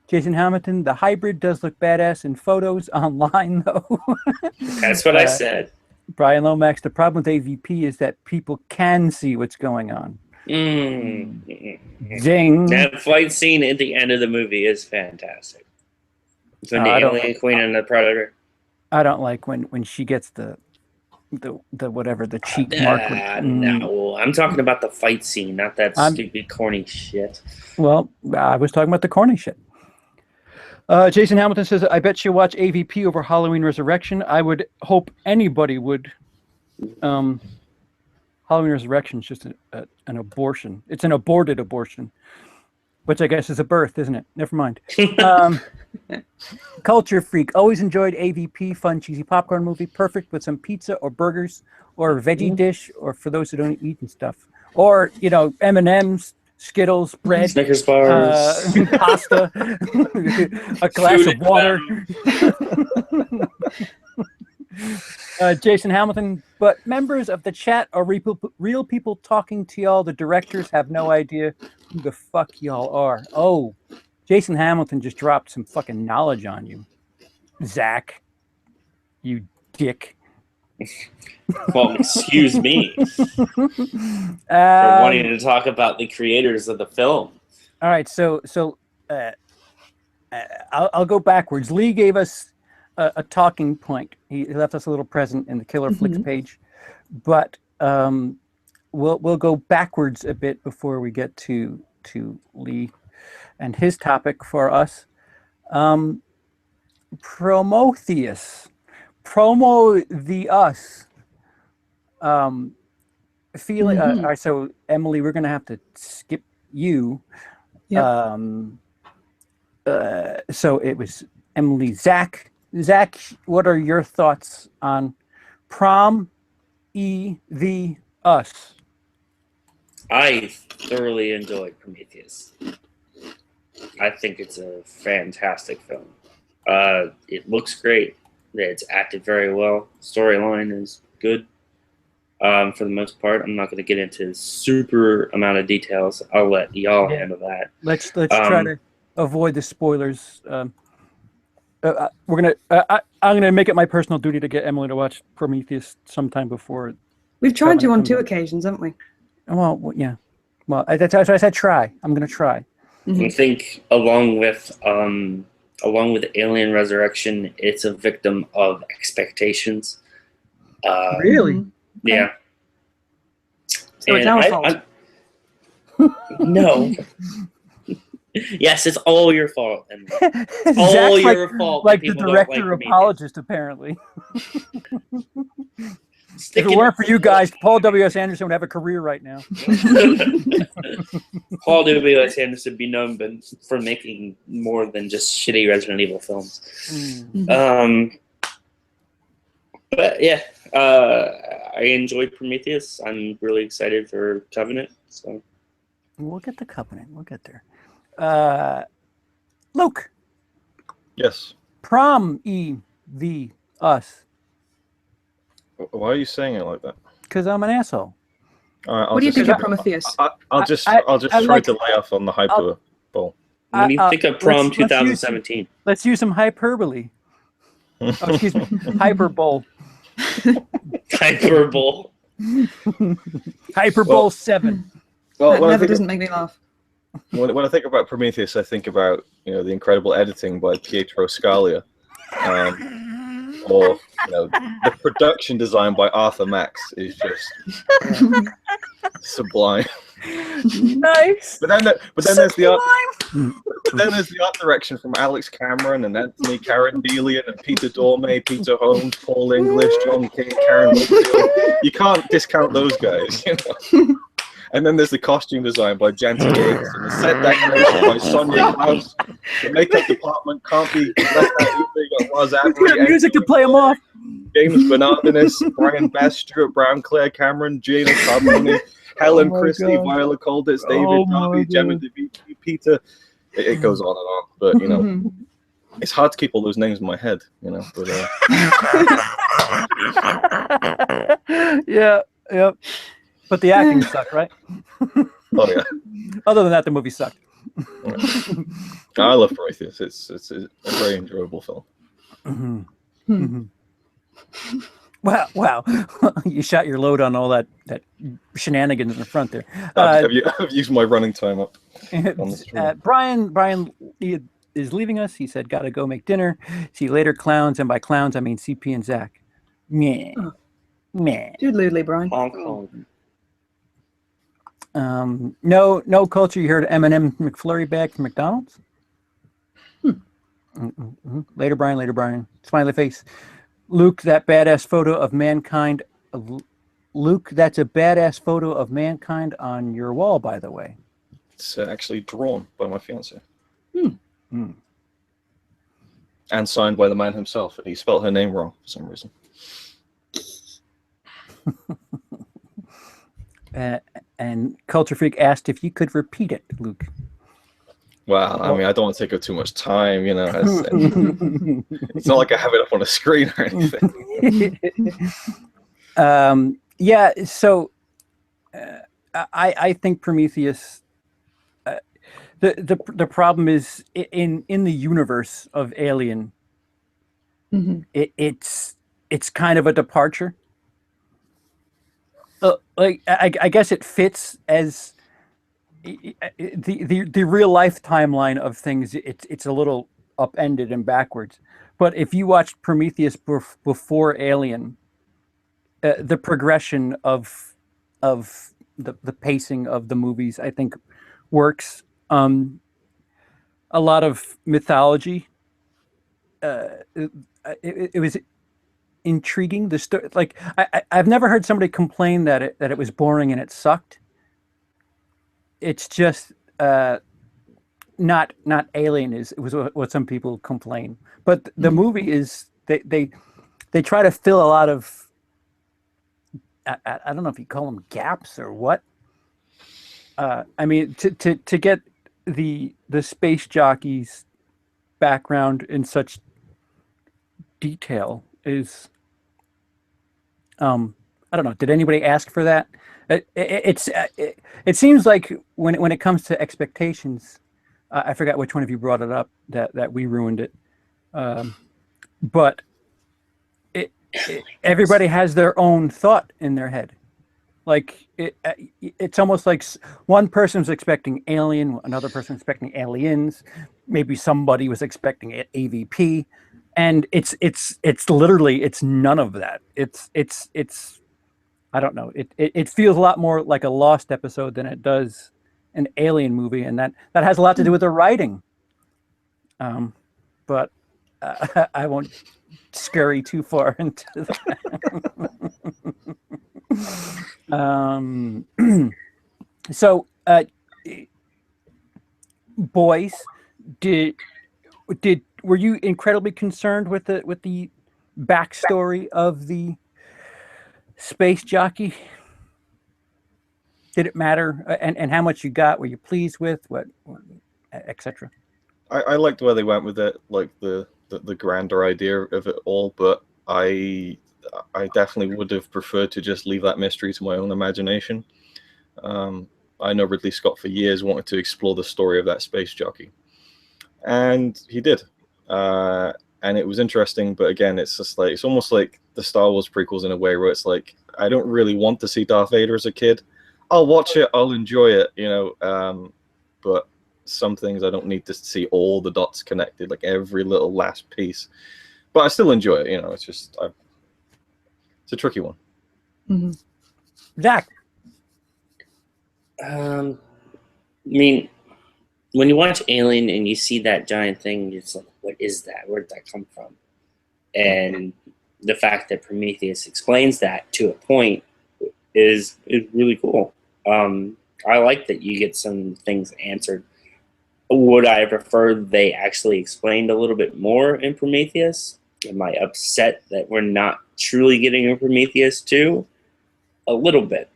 Jason Hamilton, the hybrid does look badass in photos online, though. That's what I said. Brian Lomax, the problem with AVP is that people can see what's going on. Zing. That fight scene at the end of the movie is fantastic. It's when the alien queen and the predator. I don't like when she gets the whatever, the cheek mark. No, I'm talking about the fight scene, not that stupid corny shit. Well, I was talking about the corny shit. Jason Hamilton says, I bet you watch AVP over Halloween Resurrection. I would hope anybody would. Halloween Resurrection is just an abortion. It's an aborted abortion, which I guess is a birth, isn't it? Never mind. Culture Freak. Always enjoyed AVP. Fun, cheesy popcorn movie. Perfect with some pizza or burgers or a veggie dish, or for those who don't eat and stuff. Or, M&M's, Skittles, bread, Snickers bars, pasta, a glass of water. Jason Hamilton, but members of the chat are real people talking to y'all. The directors have no idea who the fuck y'all are. Oh, Jason Hamilton just dropped some fucking knowledge on you, Zach. You dick. Well, excuse me for wanting to talk about the creators of the film. All right, so I'll go backwards. Lee gave us a talking point. He left us a little present in the Killer Flicks page, but we'll go backwards a bit before we get to Lee and his topic for us. Prometheus. Promo the us. Feeling. All right, so Emily, we're gonna have to skip you. Yep. So it was Emily, Zach. Zach, what are your thoughts on Prom the Us? I thoroughly enjoyed Prometheus. I think it's a fantastic film. It looks great. It's acted very well. Storyline is good for the most part. I'm not going to get into super amount of details. I'll let y'all handle that. Let's try to avoid the spoilers. I'm gonna make it my personal duty to get Emily to watch Prometheus sometime before. We've tried to on 2 occasions, haven't we? Well, yeah. Well, that's why I said try. I'm gonna try. I think along with Alien Resurrection, it's a victim of expectations. Really? Yeah. So it's our fault. No. Yes, it's all your fault. And all your fault. Like the director apologist, apparently. If it weren't for you guys, Paul W.S. Anderson would have a career right now. Paul W.S. Anderson would be known for making more than just shitty Resident Evil films. But yeah, I enjoyed Prometheus. I'm really excited for Covenant. So we'll get to Covenant. We'll get there. Luke. Yes. Prom the us. Why are you saying it like that? Because I'm an asshole. All right, what do you think of Prometheus? I'll just try to lay off on the hyperbole. What do you think of Prom 2017? Let's use some hyperbole. Excuse me, hyperbole. Hyperbole. Hyperbole 7. Well, that never doesn't make me laugh. When I think about Prometheus, I think about the incredible editing by Pietro Scalia, or the production design by Arthur Max is just sublime. Nice. But then there's the art direction from Alex Cameron and Anthony Carandelian and Peter Dorme, Peter Holmes, Paul English, John King, Karen Woodfield. You can't discount those guys. And then there's the costume design by Janty Yates and the set decoration by Sonia Klaus. The makeup department can't be left out either. You got Lars Avery, music to play them off. James Bernardinus, Brian Best, Stuart Brown, Claire Cameron, Gina Carboni, Helen my Christie, God. Viola Colditz, David Oh my Darby, Gemma God. DeVito, Peter. It goes on and on, but you know, Mhm. it's hard to keep all those names in my head, you know. But Yeah, yeah. But the acting sucked, right? oh yeah, Other than that, the movie sucked. I love Prometheus. It's a very enjoyable film. Mhm. Hmm. Mhm. Wow. You shot your load on all that shenanigans in the front there. I've used my running time up on the stream. Brian he is leaving us. He said, "Gotta go make dinner. See you later, clowns." And by clowns, I mean CP and Zach. Meh. Oh. Meh. Doodly, Brian. Honk, honk. No culture. You heard Eminem McFlurry back from McDonald's. Later, Brian. Later, Brian. Smiley face. Luke, that badass photo of mankind. Luke, that's a badass photo of mankind on your wall, by the way. It's actually drawn by my fiance. Hmm. And signed by the man himself. And he spelled her name wrong for some reason. And Culture Freak asked if you could repeat it, Luke. Well, I mean, I don't want to take up too much time, you know. It's not like I have it up on a screen or anything. Yeah, so I think Prometheus. The problem is in the universe of Alien. Mhm. It's kind of a departure. Like I guess it fits as the real life timeline of things. It's a little upended and backwards. But if you watched Prometheus before Alien, the progression of the pacing of the movies, I think, works. A lot of mythology. It was intriguing. The story, like I've never heard somebody complain that it was boring and it sucked. It's just not Alien is. It was what some people complain. But the movie is they try to fill a lot of. I don't know if you call them gaps or what. I mean, to get the space jockey's background in such detail is. I don't know. Did anybody ask for that? It seems like when it comes to expectations, I forgot which one of you brought it up that we ruined it. But everybody has their own thought in their head. Like it's almost like one person's expecting Alien, another person expecting Aliens, maybe somebody was expecting AVP, and it's literally it's none of that. It's I don't know. It feels a lot more like a Lost episode than it does an Alien movie, and that has a lot to do with the writing. But I won't scurry too far into that. So, boys, were you incredibly concerned with the backstory of the space jockey? Did it matter? And how much you got? Were you pleased with what, etc.? I liked where they went with it, like the grander idea of it all, but I definitely would have preferred to just leave that mystery to my own imagination. I know Ridley Scott for years wanted to explore the story of that space jockey, and he did. And it was interesting, but again, it's just like it's almost like the Star Wars prequels in a way where it's like I don't really want to see Darth Vader as a kid. I'll watch it, I'll enjoy it, you know. But some things I don't need to see all the dots connected, like every little last piece. But I still enjoy it, you know. It's just it's a tricky one. Mm-hmm. Zach. I mean, when you watch Alien and you see that giant thing, it's like, what is that? Where did that come from? And the fact that Prometheus explains that to a point is really cool. I like that you get some things answered. Would I prefer they actually explained a little bit more in Prometheus? Am I upset that we're not truly getting a Prometheus 2? A little bit.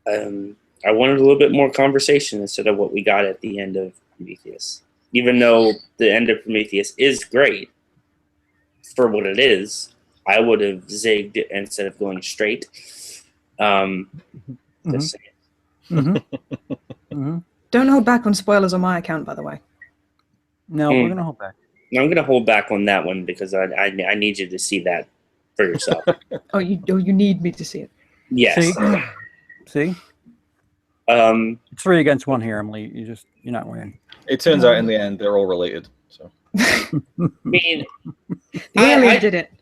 I wanted a little bit more conversation instead of what we got at the end of Prometheus. Even though the end of Prometheus is great for what it is, I would have zigged instead of going straight. Just saying. Don't hold back on spoilers on my account, by the way. No, we're gonna hold back. I'm going to hold back on that one because I need you to see that for yourself. You need me to see it. Yes. See? It's 3 against 1 here, Emily. You're not winning. It turns out in the end they're all related. So I mean, The alien did it.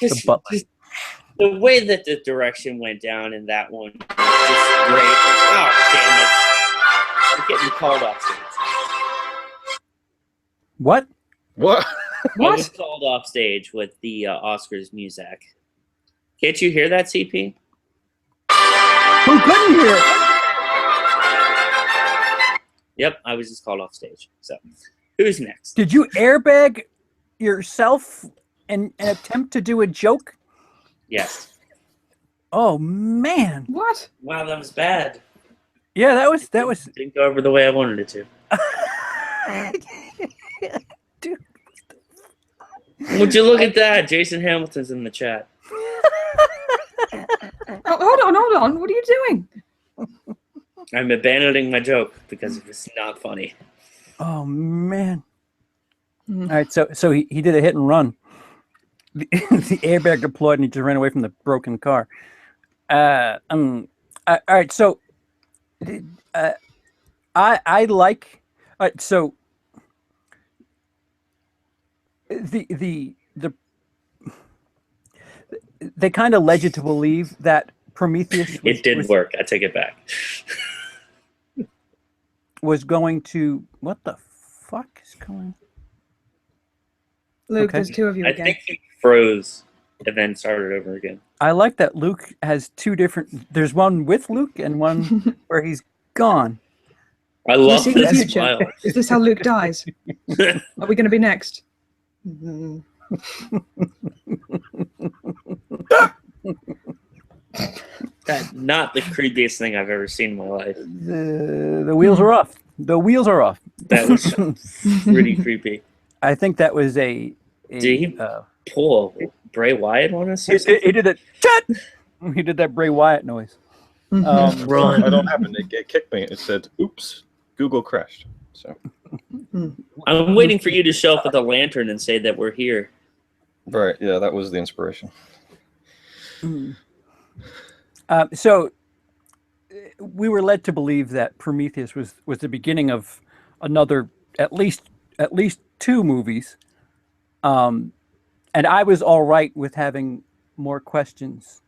Just the way that the direction went down in that one was just great. Oh, damn it. I'm getting called off stage. What? what? I was called off stage with the Oscars music. Can't you hear that, CP? Who couldn't hear it? Yep, I was just called off stage. So, who's next? Did you airbag yourself in an attempt to do a joke? Yes. Oh man! What? Wow, that was bad. Yeah, that was. Didn't go over the way I wanted it to. Dude. Would you look at that? Jason Hamilton's in the chat. Oh, hold on. What are you doing? I'm abandoning my joke because it was not funny. Oh man! All right, so he did a hit and run. The airbag deployed and he just ran away from the broken car. All right, so I like. All right, so they kind of led you to believe that Prometheus It work. I take it back. was going to. What the fuck is going? Luke, Okay. there's 2 of you I again. think he froze and then started over again. I like that Luke has 2 different. There's one with Luke and one where he's gone. I love see the this future? smile. Is this how Luke dies? Are we going to be next? That's not the creepiest thing I've ever seen in my life. The wheels are off. The wheels are off. That was pretty creepy. I think that was a Did he pull a Bray Wyatt on us? he did it. Chat! He did that Bray Wyatt noise. Run. I don't happen. It kicked me. It said, "Oops, Google crashed." So I'm waiting for you to show up with a lantern and say that we're here. right, yeah, that was the inspiration. So we were led to believe that Prometheus was the beginning of another at least 2 movies, and I was all right with having more questions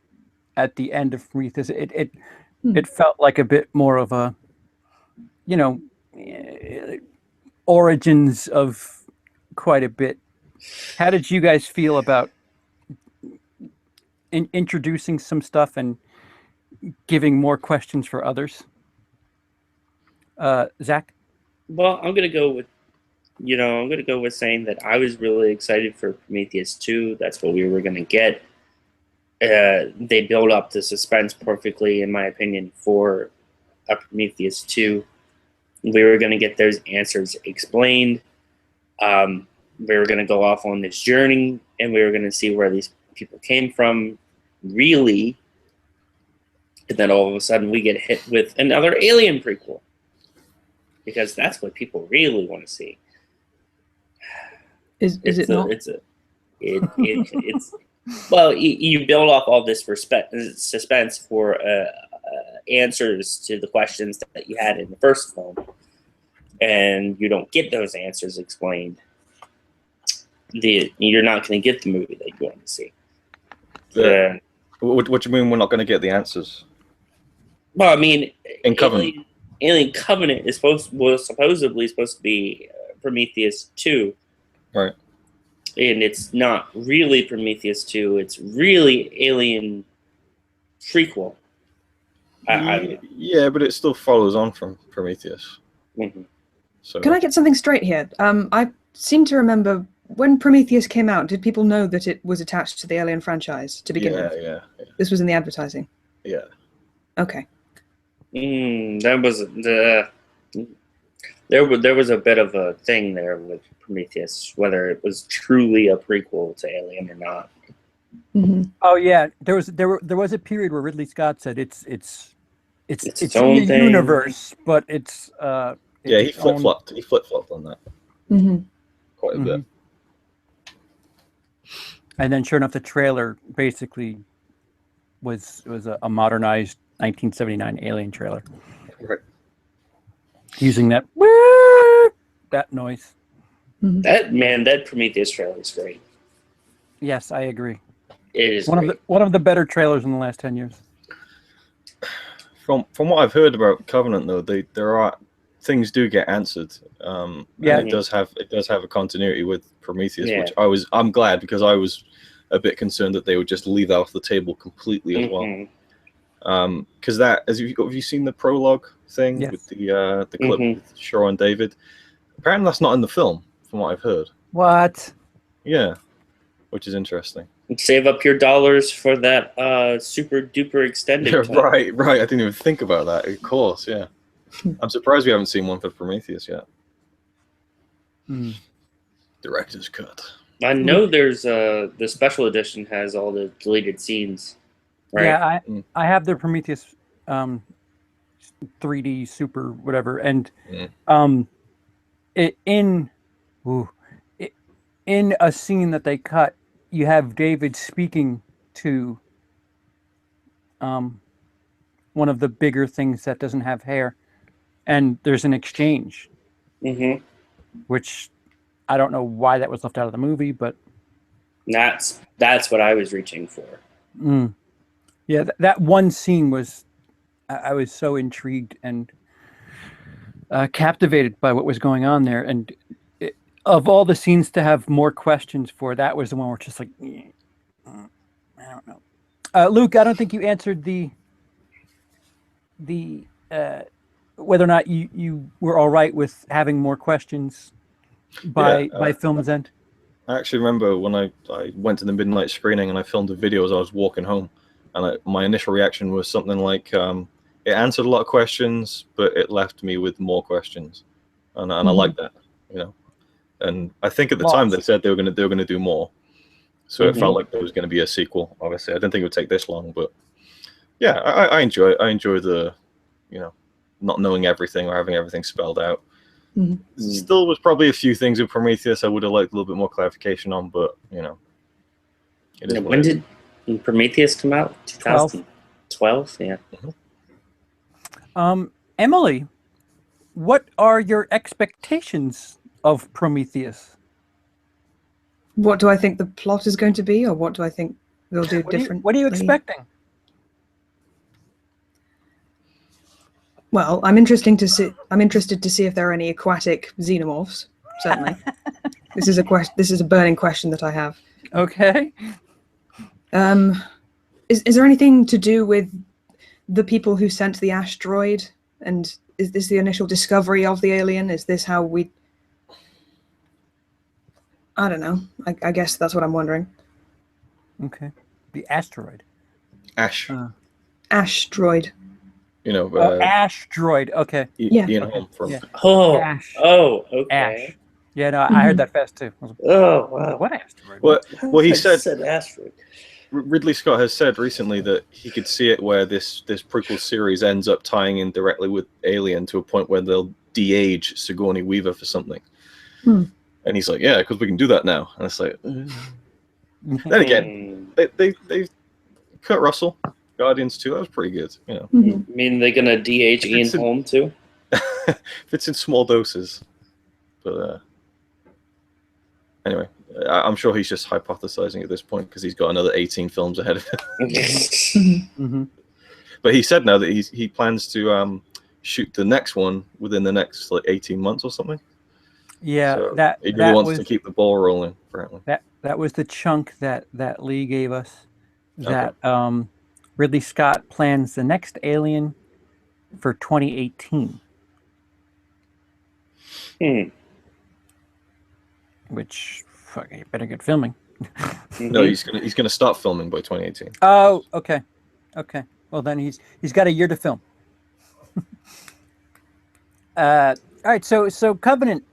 at the end of Prometheus. It felt like a bit more of a, origins of quite a bit. How did you guys feel about introducing some stuff and giving more questions for others? Zach? Well, I'm gonna go with saying that I was really excited for Prometheus 2. That's what we were gonna get. They build up the suspense perfectly, in my opinion, for a Prometheus 2. We were gonna get those answers explained. We were gonna go off on this journey, and we were gonna see where these people came from, really. And then all of a sudden, we get hit with another Alien prequel. Because that's what people really want to see. Is it not? Well, you build off all this suspense for answers to the questions that you had in the first film, and you don't get those answers explained. You're not going to get the movie that you want to see. What do you mean we're not going to get the answers? Well, I mean, In Covenant. Alien Covenant was supposedly supposed to be Prometheus 2. Right. And it's not really Prometheus 2. It's really Alien prequel. Yeah, but it still follows on from Prometheus. Mm-hmm. So Can I get something straight here? I seem to remember when Prometheus came out, did people know that it was attached to the Alien franchise to begin with? Yeah. This was in the advertising. Yeah. Okay. That was there was a bit of a thing there with Prometheus, whether it was truly a prequel to Alien or not. Mm-hmm. Oh yeah, there was a period where Ridley Scott said it's its in own the thing. universe, but it's Yeah, he flip flopped. He flip flopped on that Mm-hmm. quite a bit. And then, sure enough, the trailer basically was a modernized 1979 Alien trailer, Right. using that noise. Mm-hmm. That Prometheus trailer is great. Yes, I agree. It is One of the better trailers in the last 10 years. From what I've heard about Covenant, though, things do get answered. Yeah. and it does have a continuity with Prometheus, Yeah. which I'm glad, because I was a bit concerned that they would just leave that off the table completely as well. Because have you seen the prologue thing Yes. with the clip with Shaw and David? Apparently that's not in the film, from what I've heard. What? Yeah, which is interesting. Save up your dollars for that super duper extended. Yeah, title. right. I didn't even think about that. Of course, yeah. I'm surprised we haven't seen one for Prometheus yet. Director's cut. I know there's the special edition has all the deleted scenes. Right? Yeah, I have the Prometheus 3D Super whatever, and in a scene that they cut, you have David speaking to one of the bigger things that doesn't have hair, and there's an exchange, which I don't know why that was left out of the movie, but that's what I was reaching for. Yeah, that one scene was, I was so intrigued and captivated by what was going on there, and of all the scenes to have more questions for, that was the one where it's just like, I don't know. Luke, I don't think you answered the whether or not you were all right with having more questions by film's end. I actually remember when I went to the midnight screening and I filmed a video as I was walking home, and my initial reaction was something like, it answered a lot of questions, but it left me with more questions, and I like that, you know. And I think at the time they said they were going to do more, so it felt like there was going to be a sequel. Obviously, I didn't think it would take this long, but yeah, I enjoy the, you know, not knowing everything or having everything spelled out. Still was probably a few things with Prometheus I would have liked a little bit more clarification on, but you know, it is When did Prometheus come out? 2012. Yeah. Emily, what are your expectations of Prometheus? What do I think the plot is going to be, or what do I think they'll do differently? What are you expecting? Well, I'm interested to see if there are any aquatic xenomorphs. Certainly, this is a burning question that I have. Okay. Is there anything to do with the people who sent the asteroid? And is this the initial discovery of the alien? Is this how we? I don't know. I guess that's what I'm wondering. Okay. The asteroid. Ash. Asteroid. You know, asteroid. Okay. Ian Holm from. Yeah. Ash. Okay. Ash. Yeah, no, I heard that fast too. Oh, wow. What asteroid? Well, he said asteroid. Ridley Scott has said recently that he could see it where this prequel series ends up tying in directly with Alien to a point where they'll de-age Sigourney Weaver for something. And he's like, yeah, because we can do that now. And it's like, then again, they Kurt Russell, Guardians 2, that was pretty good. You know, You mean they're gonna de-age Ian Holm too? it's in small doses, but anyway, I'm sure he's just hypothesizing at this point because he's got another 18 films ahead of him. But he said now that he plans to shoot the next one within the next 18 months or something. Yeah, So that he really wants to keep the ball rolling. Apparently, that was the chunk that Lee gave us. That Ridley Scott plans the next Alien for 2018. Which fuck, you better get filming. No, he's gonna start filming by 2018. Oh, okay. Okay. Well, then he's got a year to film. All right. So Covenant.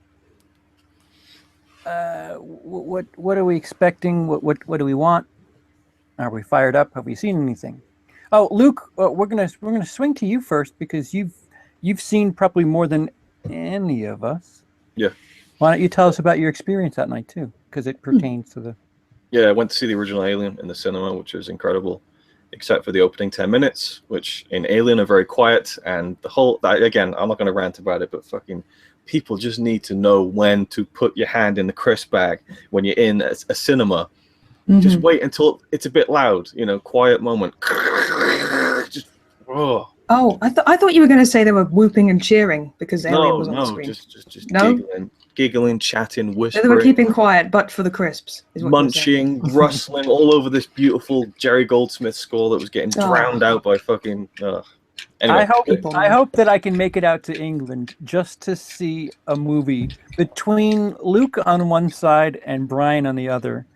What are we expecting? What do we want? Are we fired up? Have we seen anything? Oh, Luke, we're gonna swing to you first because you've seen probably more than any of us. Yeah. Why don't you tell us about your experience that night too? Because it pertains to the. Yeah, I went to see the original Alien in the cinema, which was incredible, except for the opening 10 minutes, which in Alien are very quiet, and the whole. Again, I'm not going to rant about it, but fucking people just need to know when to put your hand in the crisp bag when you're in a cinema. Mm-hmm. Just wait until it's a bit loud, quiet moment. Just, oh. Oh, I thought you were going to say they were whooping and cheering because Alien was on the screen. Just no? giggling, chatting, whispering. They were keeping quiet, but for the crisps. Is what munching, rustling all over this beautiful Jerry Goldsmith score that was getting drowned out by fucking. Anyway, I hope that I can make it out to England just to see a movie between Luke on one side and Brian on the other,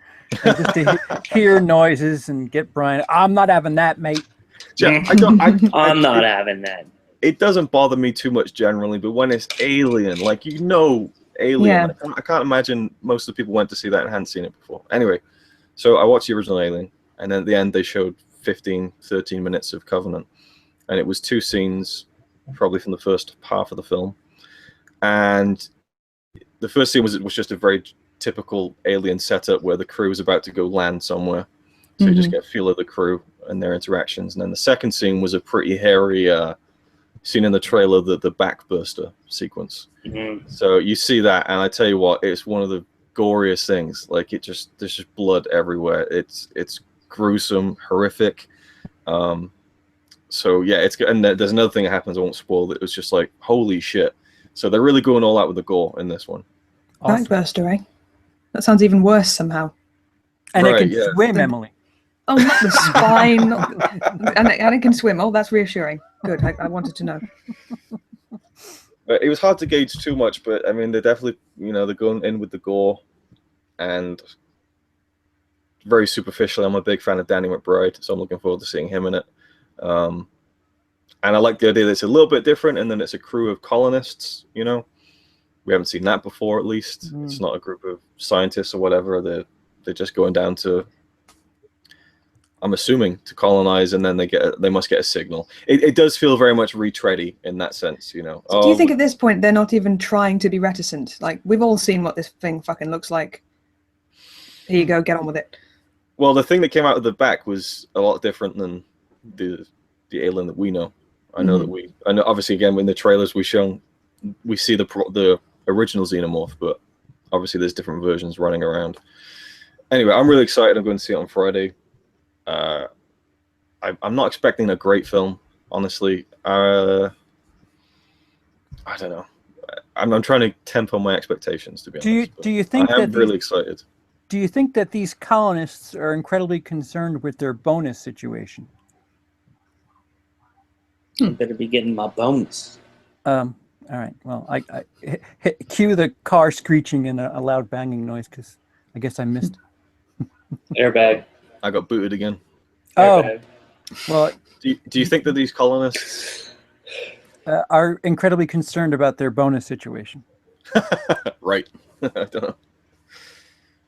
and just to hear noises and get Brian. I'm not having that, mate. Yeah, I'm not having that. It doesn't bother me too much generally, but when it's Alien, Alien, yeah. I can't imagine most of the people went to see that and hadn't seen it before. Anyway, so I watched the original Alien, and then at the end they showed 13 minutes of Covenant, and it was 2 scenes, probably from the first half of the film. And the first scene was just a very typical Alien setup where the crew is about to go land somewhere. So you just get a feel of the crew and their interactions. And then the second scene was a pretty hairy scene in the trailer, the backburster sequence. So you see that, and I tell you what, it's one of the goriest things. Like there's just blood everywhere. It's gruesome, horrific. So yeah, it's good. And there's another thing that happens. I won't spoil it. It was just like holy shit. So they're really going all out with the gore in this one. Awesome. Backburster, eh? That sounds even worse somehow. And it can swim, Emily. Oh, not the spine. And it can swim. Oh, that's reassuring. Good. I wanted to know. It was hard to gauge too much, but I mean, they're definitely, they're going in with the gore, and very superficially. I'm a big fan of Danny McBride, so I'm looking forward to seeing him in it. And I like the idea that it's a little bit different, and then it's a crew of colonists. We haven't seen that before, at least. It's not a group of scientists or whatever. They're just going down to, I'm assuming, to colonize, and then they must get a signal. It does feel very much retready in that sense, So do you think at this point they're not even trying to be reticent? Like, we've all seen what this thing fucking looks like. Here you go, get on with it. Well, the thing that came out of the back was a lot different than the Alien that we know. I know obviously again in the trailers we see the original Xenomorph, but obviously there's different versions running around. Anyway, I'm really excited. I'm going to see it on Friday. I'm not expecting a great film, honestly. I don't know. I'm trying to temper my expectations, to be honest. Do you think I'm really excited? Do you think that these colonists are incredibly concerned with their bonus situation? Better be getting my bonus. All right. Well, I cue the car screeching and a loud banging noise because I guess I missed. Airbag. I got booted again. Airbag. Well. Do you think that these colonists are incredibly concerned about their bonus situation? Right. I don't know.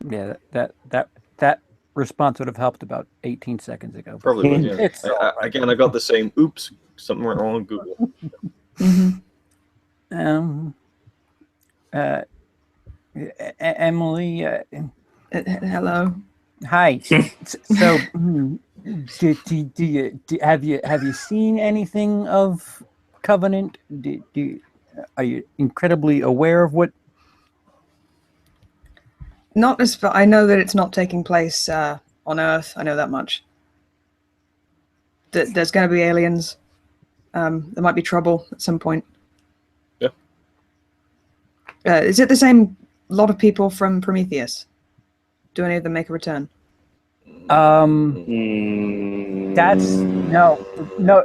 Yeah, that response would have helped about 18 seconds ago. Probably would, yeah. It's again, I got the same, oops, something went wrong on Google. Emily. Hello. Hi. So, have you seen anything of Covenant? Are you incredibly aware of what? Not as far. I know that it's not taking place on Earth. I know that much. There's going to be aliens. There might be trouble at some point. Yeah. Is it the same lot of people from Prometheus? Do any of them make a return? That's no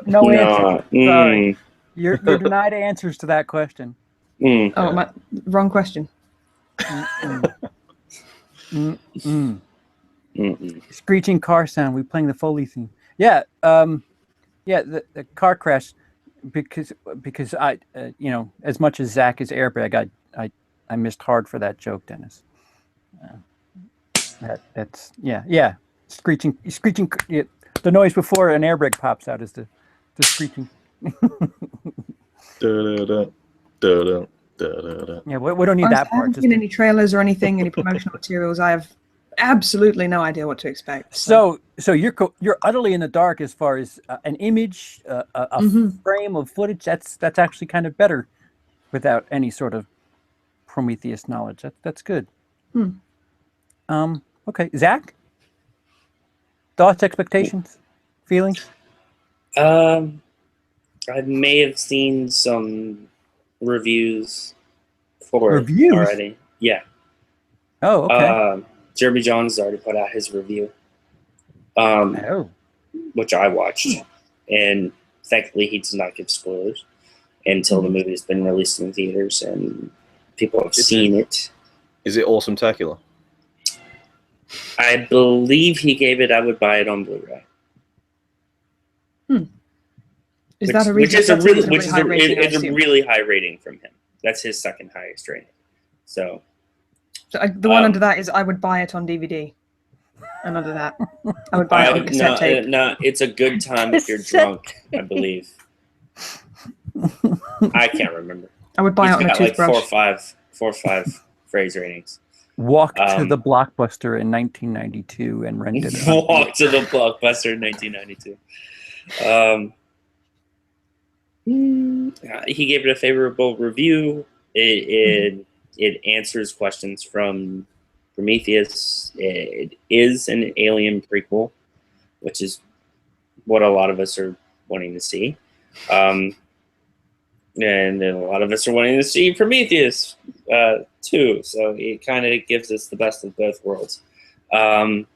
answer. Sorry, you're denied answers to that question. Oh, wrong question. Mm-mm. Mm-mm. Screeching car sound. We playing the Foley theme. Yeah. Yeah. The car crash, because I, as much as Zach is airbag, I missed hard for that joke, Dennis. That's yeah. Screeching. Yeah, the noise before an airbag pops out is the screeching. Da-da-da, da-da, da-da-da. Yeah, we don't need Honestly, that I part. haven't Just seen any trailers or anything, any promotional materials. I have absolutely no idea what to expect. so you're utterly in the dark as far as an image, a Mhm. frame of footage. That's actually kind of better without any sort of Prometheus knowledge. That's good. Okay, Zach. Thoughts, expectations, feelings? I may have seen some reviews for Reviews? it already. Yeah. Oh, okay. Jeremy Johns already put out his review, Oh. which I watched, and thankfully he does not give spoilers until the movie's been released in theaters and people have seen it. Is it awesome-tacular? I believe he gave it. I would buy it on Blu-ray. Is that a Which reason? is a really, which is high rating, I it's a assume? really high rating from him. That's his second highest rating. So The one under that is I would buy it on DVD. And under that, I would buy it on cassette tape. no, it's a good time if you're drunk, I believe. I can't remember. I would buy He's it on a got like toothbrush. four or five phrase ratings. Walk to the Blockbuster in 1992 and rented it. Walk to the Blockbuster in 1992. He gave it a favorable review. It answers questions from Prometheus. It is an Alien prequel, which is what a lot of us are wanting to see. And then a lot of us are wanting to see Prometheus too. So it kind of gives us the best of both worlds. I'm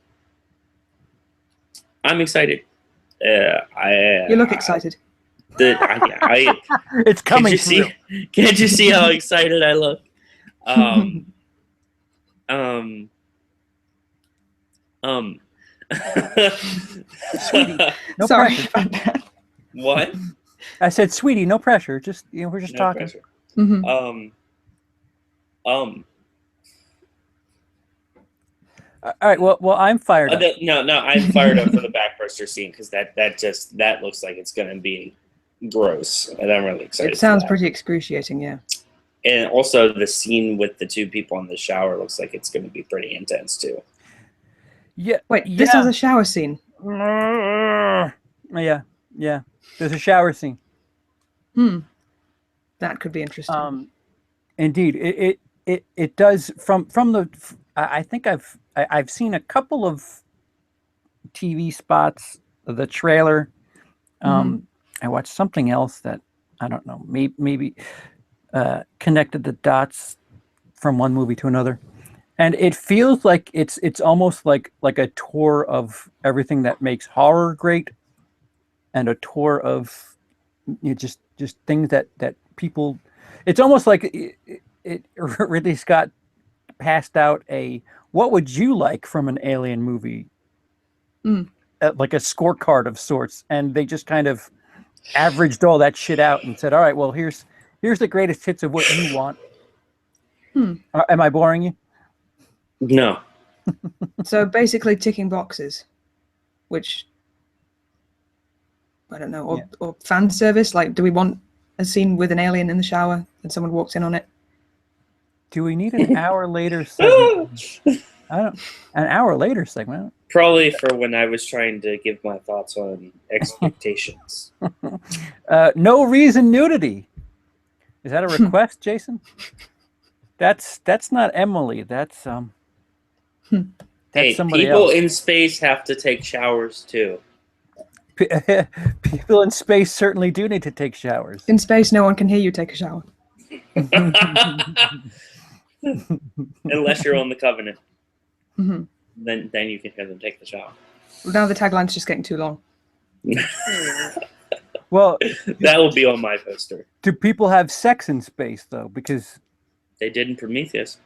excited. You look excited. It's coming. Can't you see how excited I look? Sweetie, no Sorry pressure. about that. What? I said, sweetie, no pressure. Just we're just No talking. pressure. Mhm. All right. Well, I'm fired up. No, I'm fired up for the backburster scene because that looks like it's gonna be gross, and I'm really excited. It sounds for that. pretty excruciating, yeah. And also the scene with the two people in the shower looks like it's gonna be pretty intense too. Yeah. Wait, this has a shower scene. Yeah. There's a shower scene. That could be interesting. Indeed, it does from the. I think I've seen a couple of TV spots, the trailer. I watched something else that I don't know, maybe connected the dots from one movie to another, and it feels like it's almost like a tour of everything that makes horror great, and a tour of just things that people. It's almost like it Ridley Scott passed out a what would you like from an Alien movie, like a scorecard of sorts, and they just kind of averaged all that shit out and said, all right, well, here's the greatest hits of what you want. Am I boring you? No. So basically ticking boxes, which I don't know, or fan service. Like, do we want a scene with an alien in the shower and someone walks in on it? Do we need an hour later segment? An hour later segment. Probably for when I was trying to give my thoughts on expectations. No reason nudity. Is that a request, Jason? That's not Emily. That's Hey, somebody people else. in space have to take showers too. People in space certainly do need to take showers. In space, no one can hear you take a shower. Unless you're on the Covenant. Mhm. Then you can hear them take the shower. Well, now the tagline's just getting too long. Well, that will be on my poster. do people have sex in space though? Because They did in Prometheus.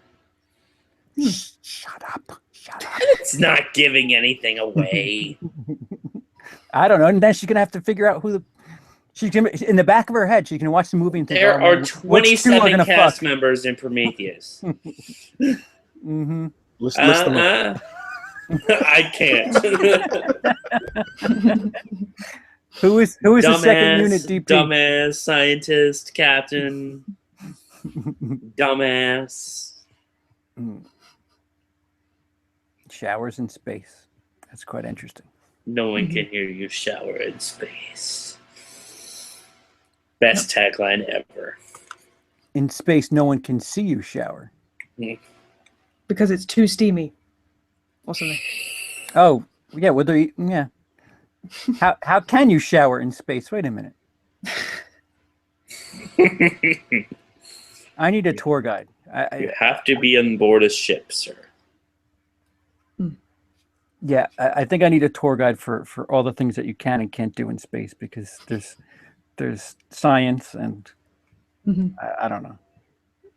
Shut up. Shut up. It's not giving anything away. I don't know. And then she's going to have to figure out who the... She's gonna, in the back of her head, she can watch the movie and think, There oh, are which two are 27 gonna cast fuck? members in Prometheus. Mm-hmm. List them up. I can't. Who is the second unit DP? Dumbass scientist captain. Dumbass. Showers in space. That's quite interesting. No one can hear you shower in space. Best tagline ever. In space, no one can see you shower. Because it's too steamy. Or something. Oh, yeah. Yeah. How can you shower in space? Wait a minute. I need a tour guide. You have to be on board a ship, sir. Yeah, I think I need a tour guide for all the things that you can and can't do in space, because there's science and I don't know.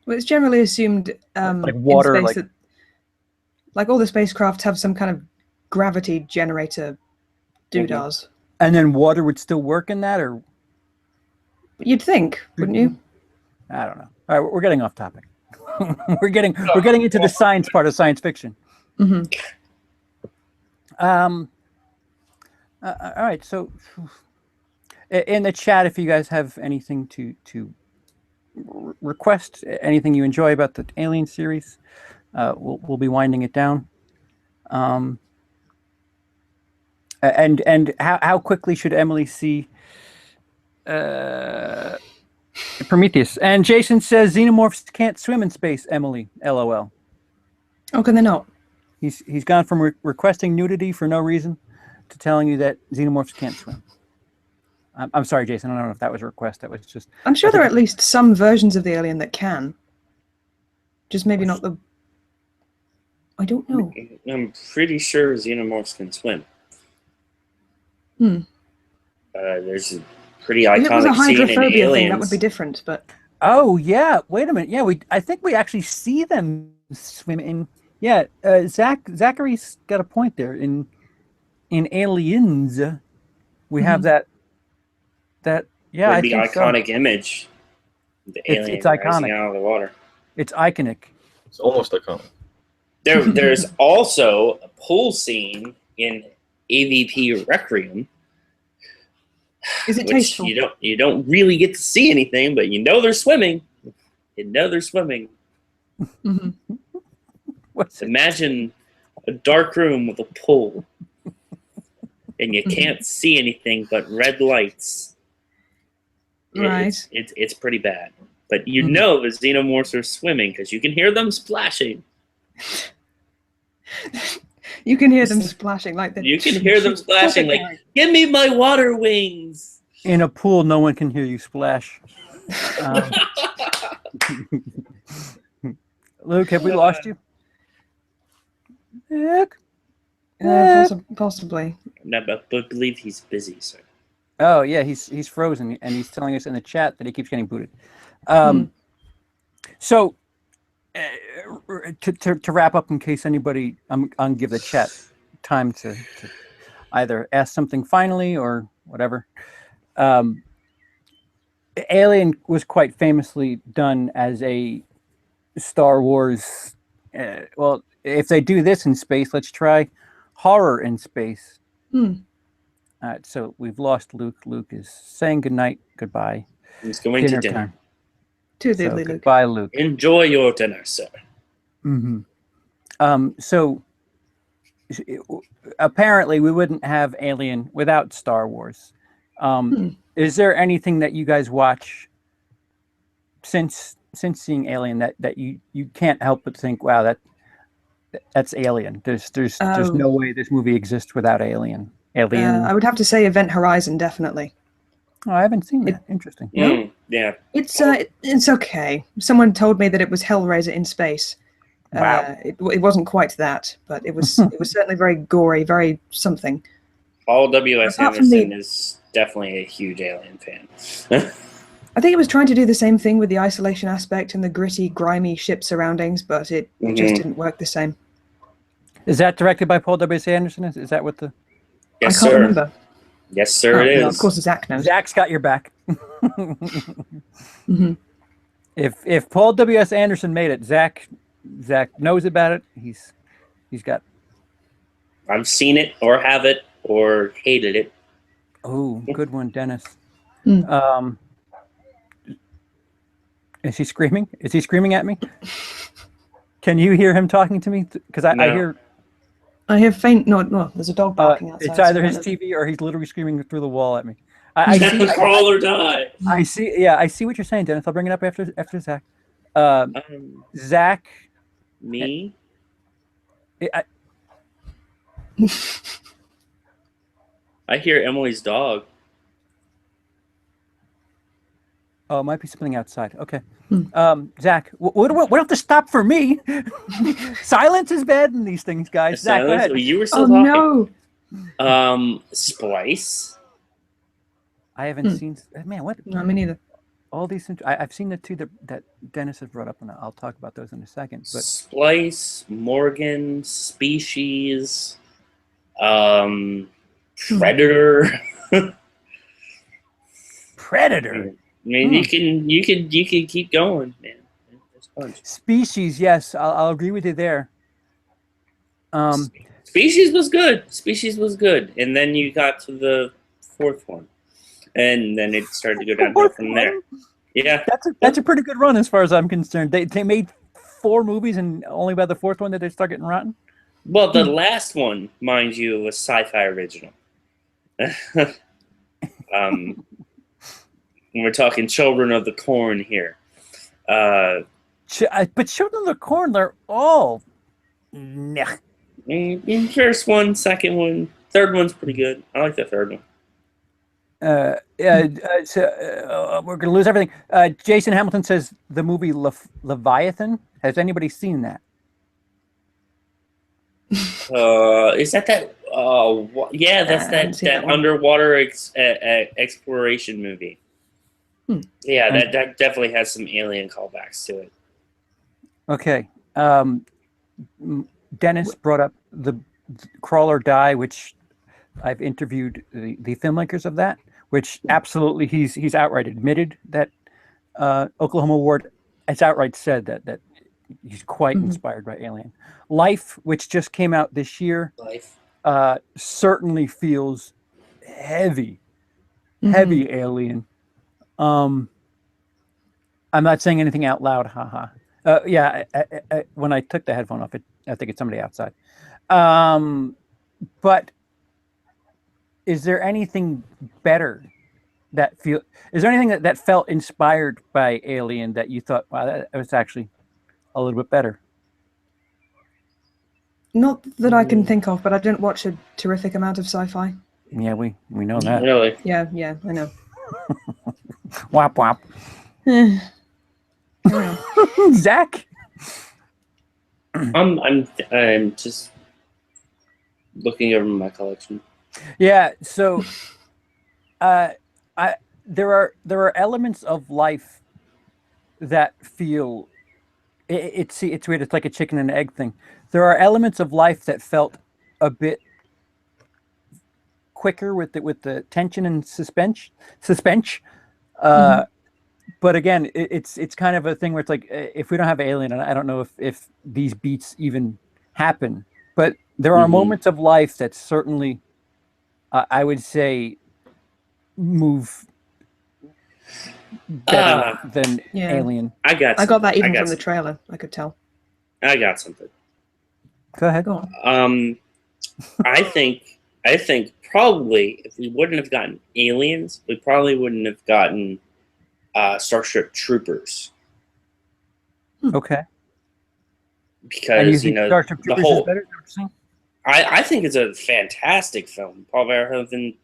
Well, it's generally assumed like water, in space that all the spacecraft have some kind of gravity generator doodahs. And then water would still work in that, or You'd think, wouldn't you? I don't know. All right, we're getting off topic. we're getting into the science part of science fiction. All right, so in the chat, if you guys have anything to request, anything you enjoy about the Alien series, we'll be winding it down. And how quickly should Emily see Prometheus? And Jason says xenomorphs can't swim in space. Emily, LOL. Oh, can they not? He's gone from requesting nudity for no reason to telling you that xenomorphs can't swim. I'm sorry, Jason. I don't know if that was a request. That was just... I'm sure there are at least some versions of the alien that can. Just maybe not the... I don't know. I'm pretty sure xenomorphs can swim. There's a pretty iconic If it was a scene in hydrophobia Aliens. thing, that would be different, but... Oh, yeah. Wait a minute. Yeah, I think we actually see them swim in... Yeah, Zachary's got a point there. In Aliens, we have that. Yeah, I the think iconic so. image. The alien It's rising iconic. out of the water. It's iconic. It's almost iconic. There's also a pool scene in AVP Requiem. Is it which tasteful? you don't really get to see anything, but you know they're swimming. You know they're swimming. What's it? Imagine a dark room with a pool, and you can't see anything but red lights. Right. It's pretty bad. But you know the xenomorphs are swimming because you can hear them splashing. You can hear them splashing like that. You can hear them splashing like, give me my water wings. In a pool, no one can hear you splash. Luke, have we lost you? Luke? Possibly. No, but believe he's busy, sir. Oh, yeah, he's frozen, and he's telling us in the chat that he keeps getting booted. So, to wrap up, in case anybody, I'll give the chat time to either ask something finally or whatever. Alien was quite famously done as a Star Wars. Well, if they do this in space, let's try horror in space. All right, so we've lost Luke. Luke is saying goodnight, goodbye. He's going to dinner. Time. Too So diddly, Luke. goodbye, Luke. Enjoy your dinner, sir. So apparently we wouldn't have Alien without Star Wars. Is there anything that you guys watch since seeing Alien that you can't help but think, wow, that's Alien? There's no way this movie exists without Alien. I would have to say Event Horizon, definitely. Oh, I haven't seen that. Interesting. Yeah. It's okay. Someone told me that it was Hellraiser in space. Wow. It wasn't quite that, but it was certainly very gory, very something. Paul W.S. Apart from Anderson is definitely a huge Alien fan. I think it was trying to do the same thing with the isolation aspect and the gritty, grimy ship surroundings, but it just didn't work the same. Is that directed by Paul W.S. Anderson? Is that what the... Yes, I can't sir. remember. Yes, sir, it Well, is. of course, Zach knows. Zach's got your back. hmm If Paul W.S. Anderson made it, Zach knows about it. He's got... I've seen it or have it or hated it. Oh, good one, Dennis. Mm. Is he screaming? Is he screaming at me? Can you hear him talking to me? Because I hear... I hear faint... No, there's a dog barking outside. It's either so his TV or he's literally screaming through the wall at me. Crawl or die. I see. Yeah, I see what you're saying, Dennis. I'll bring it up after Zach. Zach. Me? I hear Emily's dog. Oh, it might be something outside. Okay. Zach, we don't have to stop for me. Silence is bad in these things, guys. Zach, go ahead. You were still talking. No. Splice. I haven't seen... Man, what? No, me neither. All these... I've seen the two that Dennis has brought up, and I'll talk about those in a second. But Splice, Morgan, Species, Predator. Predator. I mean, you can keep going, man. There's a bunch. Species, yes, I'll agree with you there. Species was good. Species was good, and then you got to the fourth one, and then it started to go downhill from there. Yeah, that's a pretty good run as far as I'm concerned. They made 4 movies, and only by the 4th one did they start getting rotten. Well, the last one, mind you, was sci-fi original. We're talking Children of the Corn here. But Children of the Corn, they're all... Nah. First one, second one, third one's pretty good. I like the third one. We're going to lose everything. Jason Hamilton says the movie Leviathan. Has anybody seen that? Is that? Yeah, that's that underwater exploration movie. Yeah, that definitely has some alien callbacks to it. Okay. Dennis brought up the Crawl or Die, which I've interviewed the filmmakers of that, which absolutely he's outright admitted that Oklahoma Ward has outright said that he's quite inspired by Alien. Life, which just came out this year, certainly feels heavy Alien. I'm not saying anything out loud, haha. Yeah, when I took the headphone off, I think it's somebody outside. But is there anything better is there anything that felt inspired by Alien that you thought, wow, that was actually a little bit better? Not that I can think of, but I don't watch a terrific amount of sci-fi. Yeah, we know that. Really? Yeah, I know. Wop wop. Zach? I'm just looking over my collection. Yeah, so there are elements of life that feel it's weird. It's like a chicken and egg thing. There are elements of life that felt a bit quicker with the tension and suspense. But again, it's kind of a thing where it's like, if we don't have Alien, I don't know if these beats even happen. But there are moments of life that certainly, I would say, move better than Alien. I got that even from the trailer. I could tell. I got something. Go ahead. Go on. I think probably if we wouldn't have gotten Aliens, we probably wouldn't have gotten Starship Troopers. Okay. Because Starship Troopers is better? I think it's a fantastic film. Paul Verhoeven,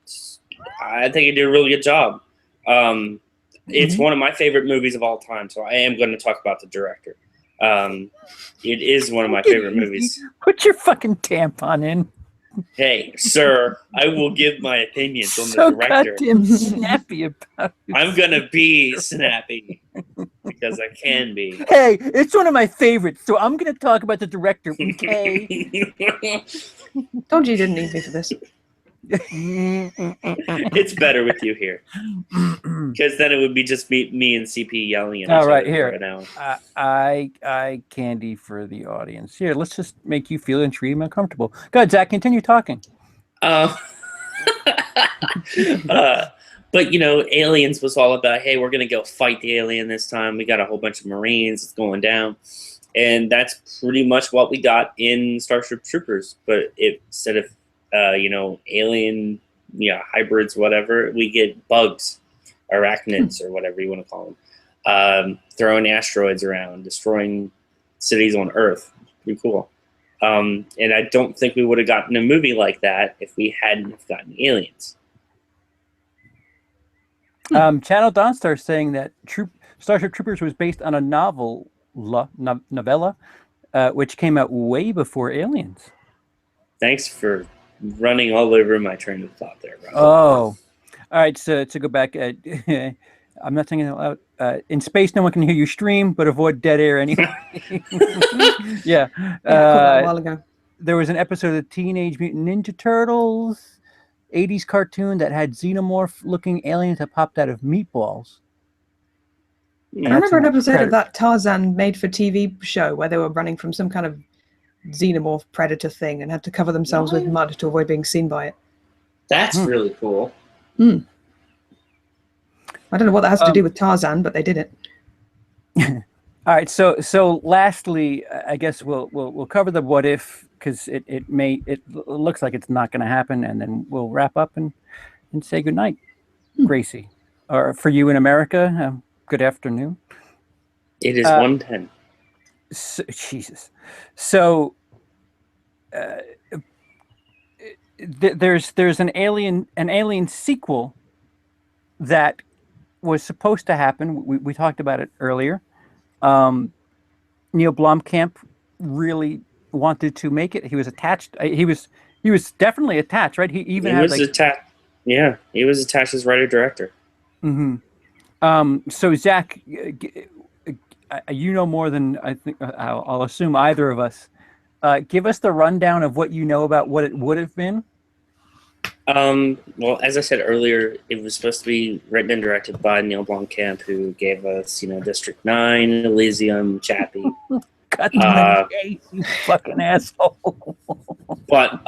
I think he did a really good job. It's one of my favorite movies of all time, so I am going to talk about the director. It is one of my favorite movies. Put your fucking tampon in. Hey, sir, I will give my opinions on So the director. goddamn snappy about it. I'm gonna be snappy because I can be. Hey, it's one of my favorites, so I'm gonna talk about the director. Okay. Told you didn't need me for this. It's better with you here because then it would be just me and CP yelling at each All right, other here. for an hour. I candy for the audience. Here, let's just make you feel intrigued and uncomfortable. Go ahead, Zach. Continue talking. But Aliens was all about, hey, we're gonna go fight the alien this time. We got a whole bunch of Marines. It's going down, and that's pretty much what we got in Starship Troopers. But instead of alien, hybrids, whatever, we get bugs, arachnids, or whatever you want to call them, throwing asteroids around, destroying cities on Earth. Pretty cool. And I don't think we would have gotten a movie like that if we hadn't gotten Aliens. Channel Dawnstar saying that Starship Troopers was based on a novella, which came out way before Aliens. Thanks for running all over my train of thought there, Rob. Oh, all right. So to go back, I'm not saying it out loud. In space, no one can hear you stream, but avoid dead air anyway. Yeah. Yeah, I caught that a while ago. There was an episode of Teenage Mutant Ninja Turtles, 80s cartoon that had xenomorph-looking aliens that popped out of meatballs. I remember an episode of that Tarzan made-for-TV show where they were running from some kind of xenomorph predator thing and had to cover themselves with mud to avoid being seen by it. That's really cool. I don't know what that has to do with Tarzan, but they did it. All right. So lastly, I guess we'll cover the what if, because it looks like it's not going to happen, and then we'll wrap up and say goodnight, Gracie. Or for you in America, good afternoon. It is 1:10. So, Jesus. So there's an alien sequel that was supposed to happen. We talked about it earlier. Neil Blomkamp really wanted to make it. He was attached. He was definitely attached, right? He even had attached. Yeah, he was attached as writer director. Mm-hmm. So Zach, you know more than I think. I'll assume either of us. Give us the rundown of what you know about what it would have been. Well, as I said earlier, it was supposed to be written and directed by Neil Blomkamp, who gave us, District 9, Elysium, Chappie. You fucking asshole. But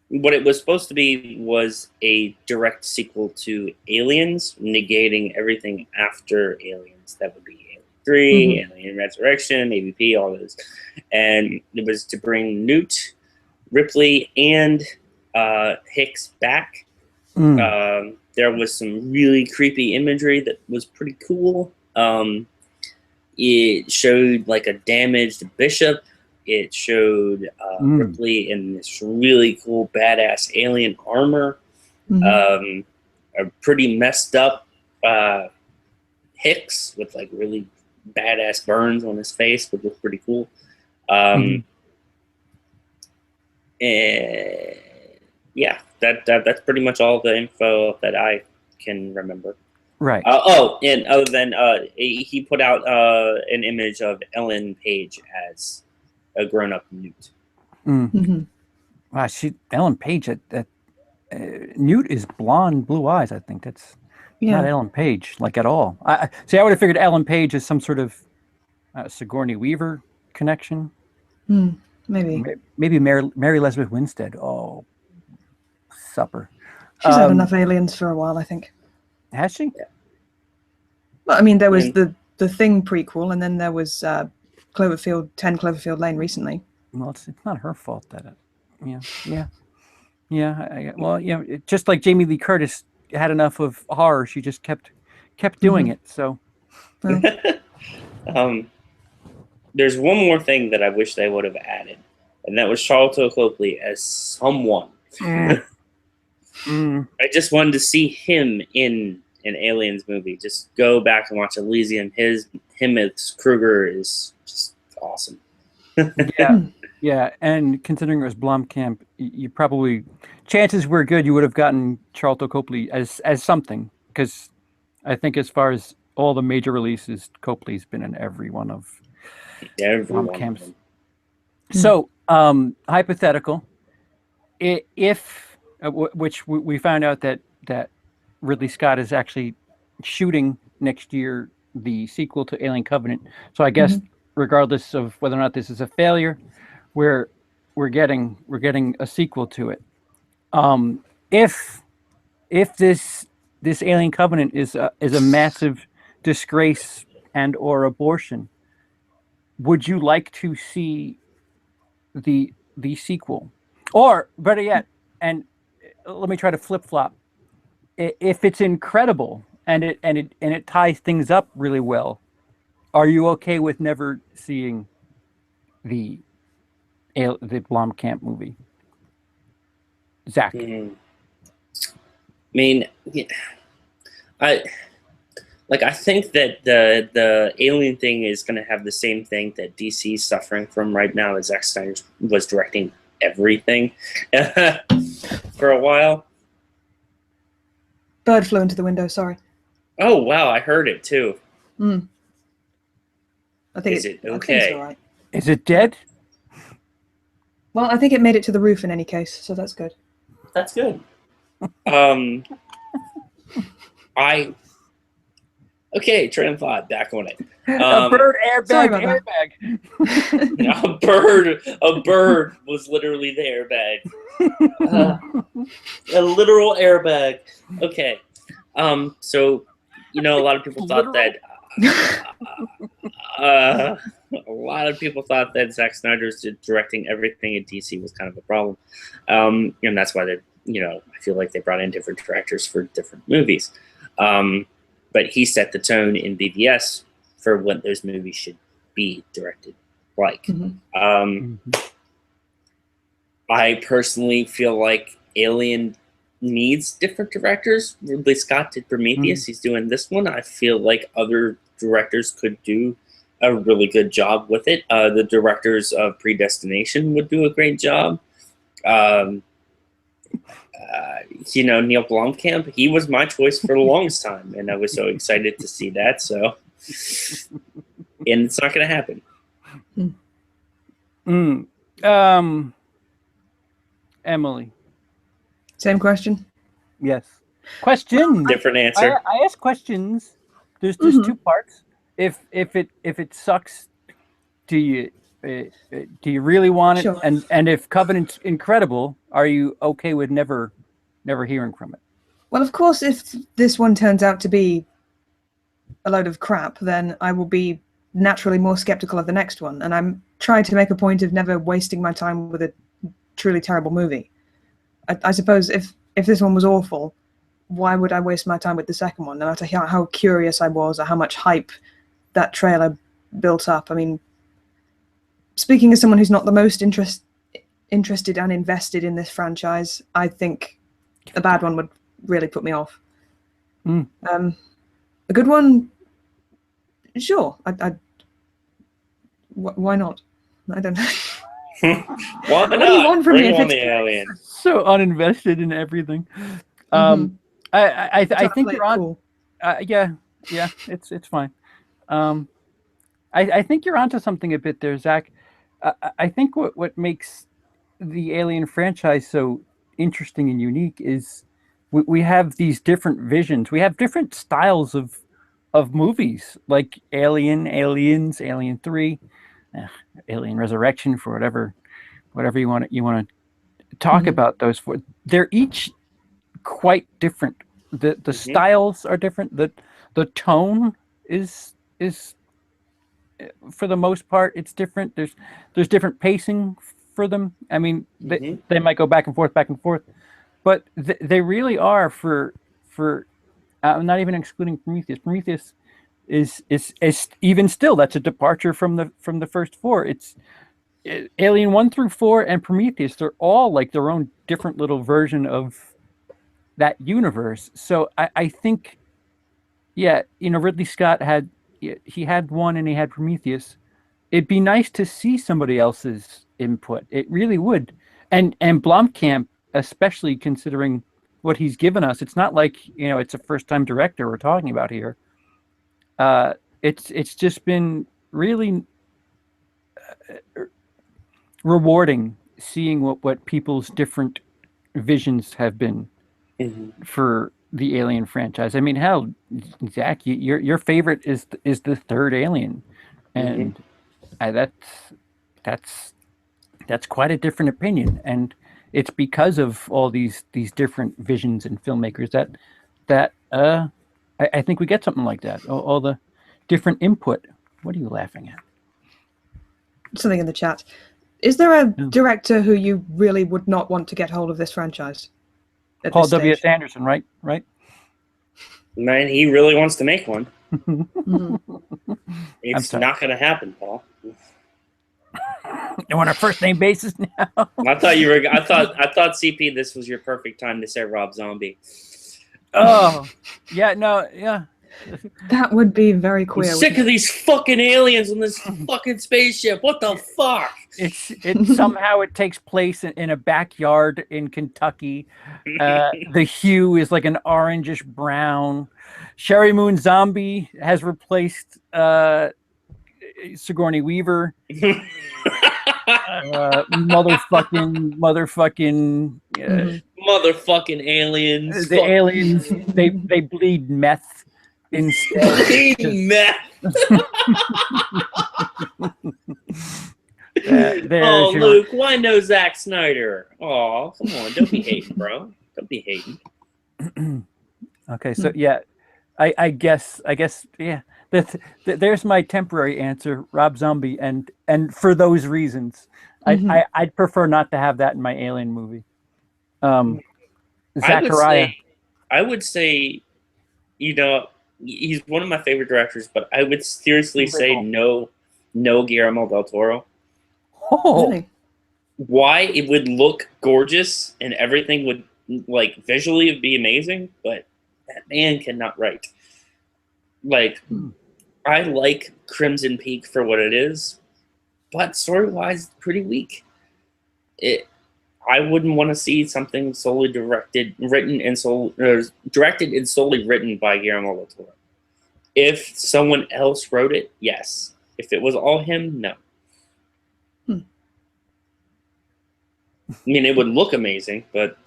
what it was supposed to be was a direct sequel to Aliens, negating everything after Aliens. That would be Alien 3, Alien Resurrection, AVP, all those. And it was to bring Newt, Ripley, and Hicks back. There was some really creepy imagery that was pretty cool. It showed like a damaged bishop. It showed Ripley in this really cool badass alien armor. A pretty messed up Hicks with like really badass burns on his face would look pretty cool. And yeah, that's pretty much all the info that I can remember. Right. And other than he put out an image of Ellen Page as a grown-up Newt. Wow, Ellen Page. Newt is blonde, blue eyes. I think that's not Ellen Page, like at all. I would have figured Ellen Page is some sort of Sigourney Weaver connection. Maybe Mary Elizabeth Winstead. Oh, supper. She's had enough aliens for a while, I think. Has she? Yeah. Well, I mean, there was the Thing prequel, and then there was 10 Cloverfield Lane recently. Well, it's not her fault that just like Jamie Lee Curtis had enough of horror, she just kept doing it. So, there's one more thing that I wish they would have added, and that was Charlton Copley as someone. I just wanted to see him in an Aliens movie. Just go back and watch Elysium. Him as Kruger is just awesome. Yeah, yeah, and considering it was Blomkamp, you probably chances were good you would have gotten Charlton Copley as something, because I think as far as all the major releases, Copley's been in every one of Everyone. Blomkamp's. So, hypothetical, if which we found out that Ridley Scott is actually shooting next year the sequel to Alien Covenant. So I guess regardless of whether or not this is a failure, we're getting a sequel to it. If this Alien Covenant is a massive disgrace and or abortion, would you like to see the sequel? Or better yet, and let me try to flip flop. If it's incredible and it ties things up really well, are you okay with never seeing the Blomkamp movie? Zach. I mean, I think that the Alien thing is going to have the same thing that DC is suffering from right now, as Zack Snyder was directing everything for a while. Bird flew into the window, sorry. Oh, wow, I heard it too. I think Is it I think okay? it's all right. Is it dead? Well, I think it made it to the roof in any case, so that's good. That's good. Train of thought, back on it. A bird airbag. sorry about A bird was literally the airbag. A literal airbag. Okay. So, a lot of people thought that Zack Snyder's directing everything in DC was kind of a problem. And that's why I feel like they brought in different directors for different movies. But he set the tone in BVS for what those movies should be directed like. I personally feel like Alien needs different directors. Ridley Scott did Prometheus. He's doing this one. I feel like other directors could do a really good job with it. The directors of Predestination would do a great job. Neil Blomkamp, he was my choice for the longest time, and I was so excited to see that. So, and it's not going to happen. Emily. Same question? Yes. Question. Different answer. I ask questions. There's 2 parts. If it sucks, do you really want it? Sure. And if Covenant's incredible, are you okay with never hearing from it? Well, of course, if this one turns out to be a load of crap, then I will be naturally more skeptical of the next one. And I'm trying to make a point of never wasting my time with a truly terrible movie. I suppose if this one was awful, why would I waste my time with the second one? No matter how curious I was or how much hype that trailer built up. I mean, speaking as someone who's not the most interested and invested in this franchise, I think a bad one would really put me off. A good one, sure. Why not? I don't know. Why not? What do you want from me if Bring on it's the Alien. So uninvested in everything. I think you're on. Cool. Yeah, it's fine. I think you're onto something a bit there, Zach. I think what makes the Alien franchise so interesting and unique is we have these different visions. We have different styles of movies, like Aliens, Alien 3, Alien Resurrection, for whatever you want to talk about those for. They're each quite different. The styles are different. The tone is for the most part it's different. There's different pacing for them. I mean, they might go back and forth, but they really are for I'm not even excluding Prometheus. Prometheus is even still, that's a departure from the first 4. It's Alien 1 through 4 and Prometheus. They're all like their own different little version of that universe. So I think, Ridley Scott had 1 and he had Prometheus. it'd be nice to see somebody else's input. It really would. And Blomkamp, especially considering what he's given us, it's not like, it's a first-time director we're talking about here. It's just been really rewarding seeing what people's different visions have been for the Alien franchise. I mean, hell, Zach, your favorite is the third Alien, and that's quite a different opinion, and it's because of all these different visions and filmmakers that I think we get something like that. All the different input. What are you laughing at? Something in the chat. Is there a director who you really would not want to get hold of this franchise? Paul W.S. Anderson, right? Man, he really wants to make one. It's not going to happen, Paul. You on a first name basis now? I thought CP, this was your perfect time to say Rob Zombie. Oh, yeah, no, yeah. That would be very queer. I'm sick of these fucking aliens on this fucking spaceship. What the fuck? It somehow it takes place in a backyard in Kentucky. The hue is like an orangish brown. Sherry Moon Zombie has replaced Sigourney Weaver. Motherfucking aliens. The aliens, they bleed meth instead. Bleeding meth. Oh, Luke, why no Zack Snyder? Oh, come on, don't be hating, bro. Don't be hating. Okay, so yeah, I guess yeah. There's my temporary answer, Rob Zombie, and for those reasons, I'd prefer not to have that in my Alien movie. Zachariah, I would say, he's one of my favorite directors, but I would seriously say no Guillermo del Toro. Oh, Really? Why? It would look gorgeous and everything would visually be amazing, but that man cannot write. I like Crimson Peak for what it is, but story-wise, pretty weak. I wouldn't want to see something solely directed and solely written by Guillermo del Toro. If someone else wrote it, yes. If it was all him, no. I mean, it would look amazing, but...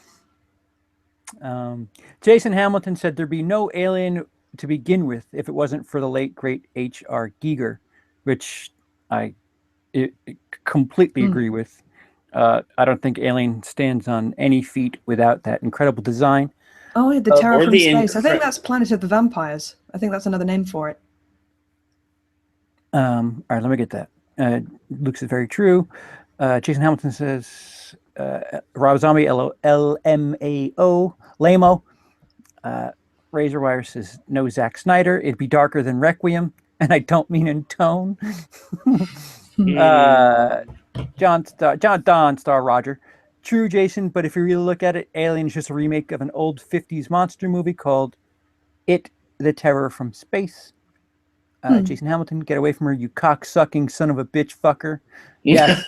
Jason Hamilton said there'd be no Alien to begin with if it wasn't for the late, great H.R. Giger, which I completely agree with. I don't think Alien stands on any feet without that incredible design. Oh, yeah, the Terror from Space. I think that's Planet of the Vampires. I think that's another name for it. All right, let me get that. Luke's is very true. Jason Hamilton says, Rob Zombie, LMAO, Lamo. Razorwire says, no Zack Snyder. It'd be darker than Requiem, and I don't mean in tone. John Star Roger. True, Jason, but if you really look at it, Alien is just a remake of an old 50s monster movie called It, the Terror from Space. Jason Hamilton, get away from her, you cock-sucking son of a bitch fucker. Yes,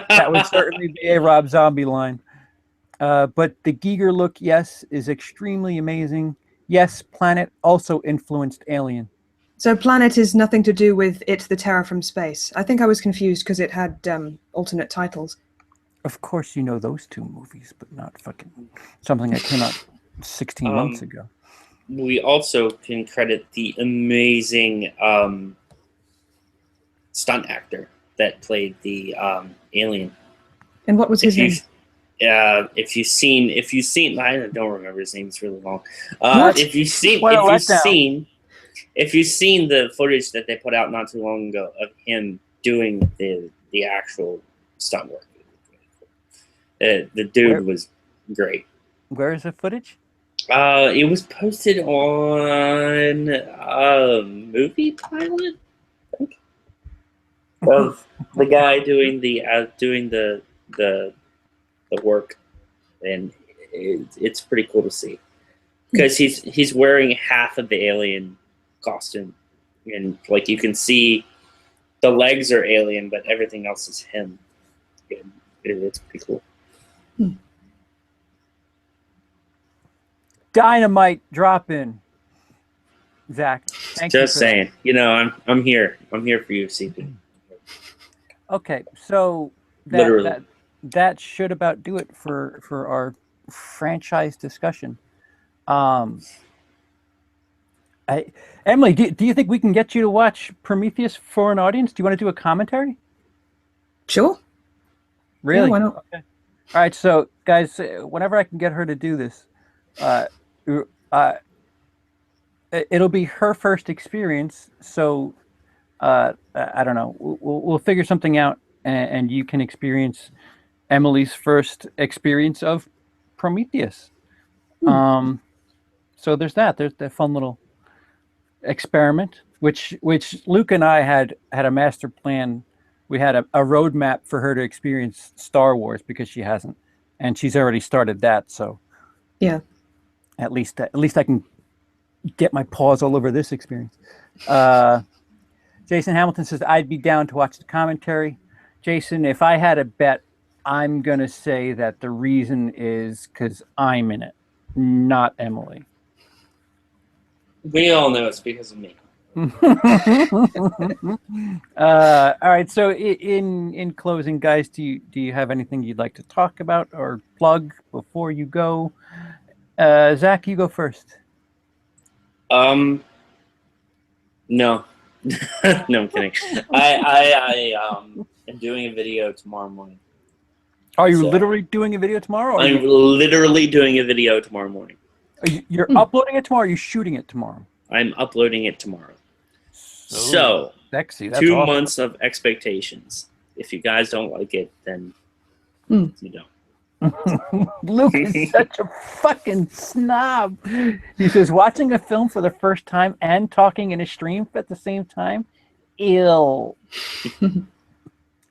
that would certainly be a Rob Zombie line. But the Giger look, yes, is extremely amazing. Yes, Planet also influenced Alien. So Planet is nothing to do with It, the Terror from Space. I think I was confused because it had alternate titles. Of course you know those two movies, but not fucking something that came out 16 months ago. We also can credit the amazing stunt actor that played the alien. And what was his name? If you've seen, I don't remember his name. It's really long. What? If you've seen the footage that they put out not too long ago of him doing the actual stunt work, the dude was great. Where is the footage? It was posted on Movie Pilot, I think, of the guy doing the work, and it's pretty cool to see because he's wearing half of the alien costume, and you can see The legs are alien, but everything else is him. It's pretty cool. Dynamite drop in. Zach, thank you. Just saying. You know, I'm here. I'm here for you, CP. Okay, so Literally. that should about do it for our franchise discussion. Emily, do you think we can get you to watch Prometheus for an audience? Do you want to do a commentary? Sure. Really? Yeah, why not? Okay. All right, so guys, whenever I can get her to do this, it'll be her first experience. So I don't know. We'll figure something out, and you can experience Emily's first experience of Prometheus. So there's that. There's that fun little experiment, which Luke and I had a master plan. We had a roadmap for her to experience Star Wars because she hasn't, and she's already started that. So yeah, at least I can get my paws all over this experience. Jason Hamilton says I'd be down to watch the commentary. Jason, if I had a bet, I'm gonna say that the reason is because I'm in it, not Emily. We all know it's because of me. All right. So in closing, guys, do you have anything you'd like to talk about or plug before you go? Zach, you go first. No. No, I'm kidding. I am doing a video tomorrow morning. Are you literally doing a video tomorrow? I'm literally doing a video tomorrow morning. You're uploading it tomorrow, or are you shooting it tomorrow? I'm uploading it tomorrow. So sexy. That's 2 awesome. months of expectations. If you guys don't like it, then you don't. Luke is such a fucking snob. He says, watching a film for the first time and talking in a stream at the same time? Ill.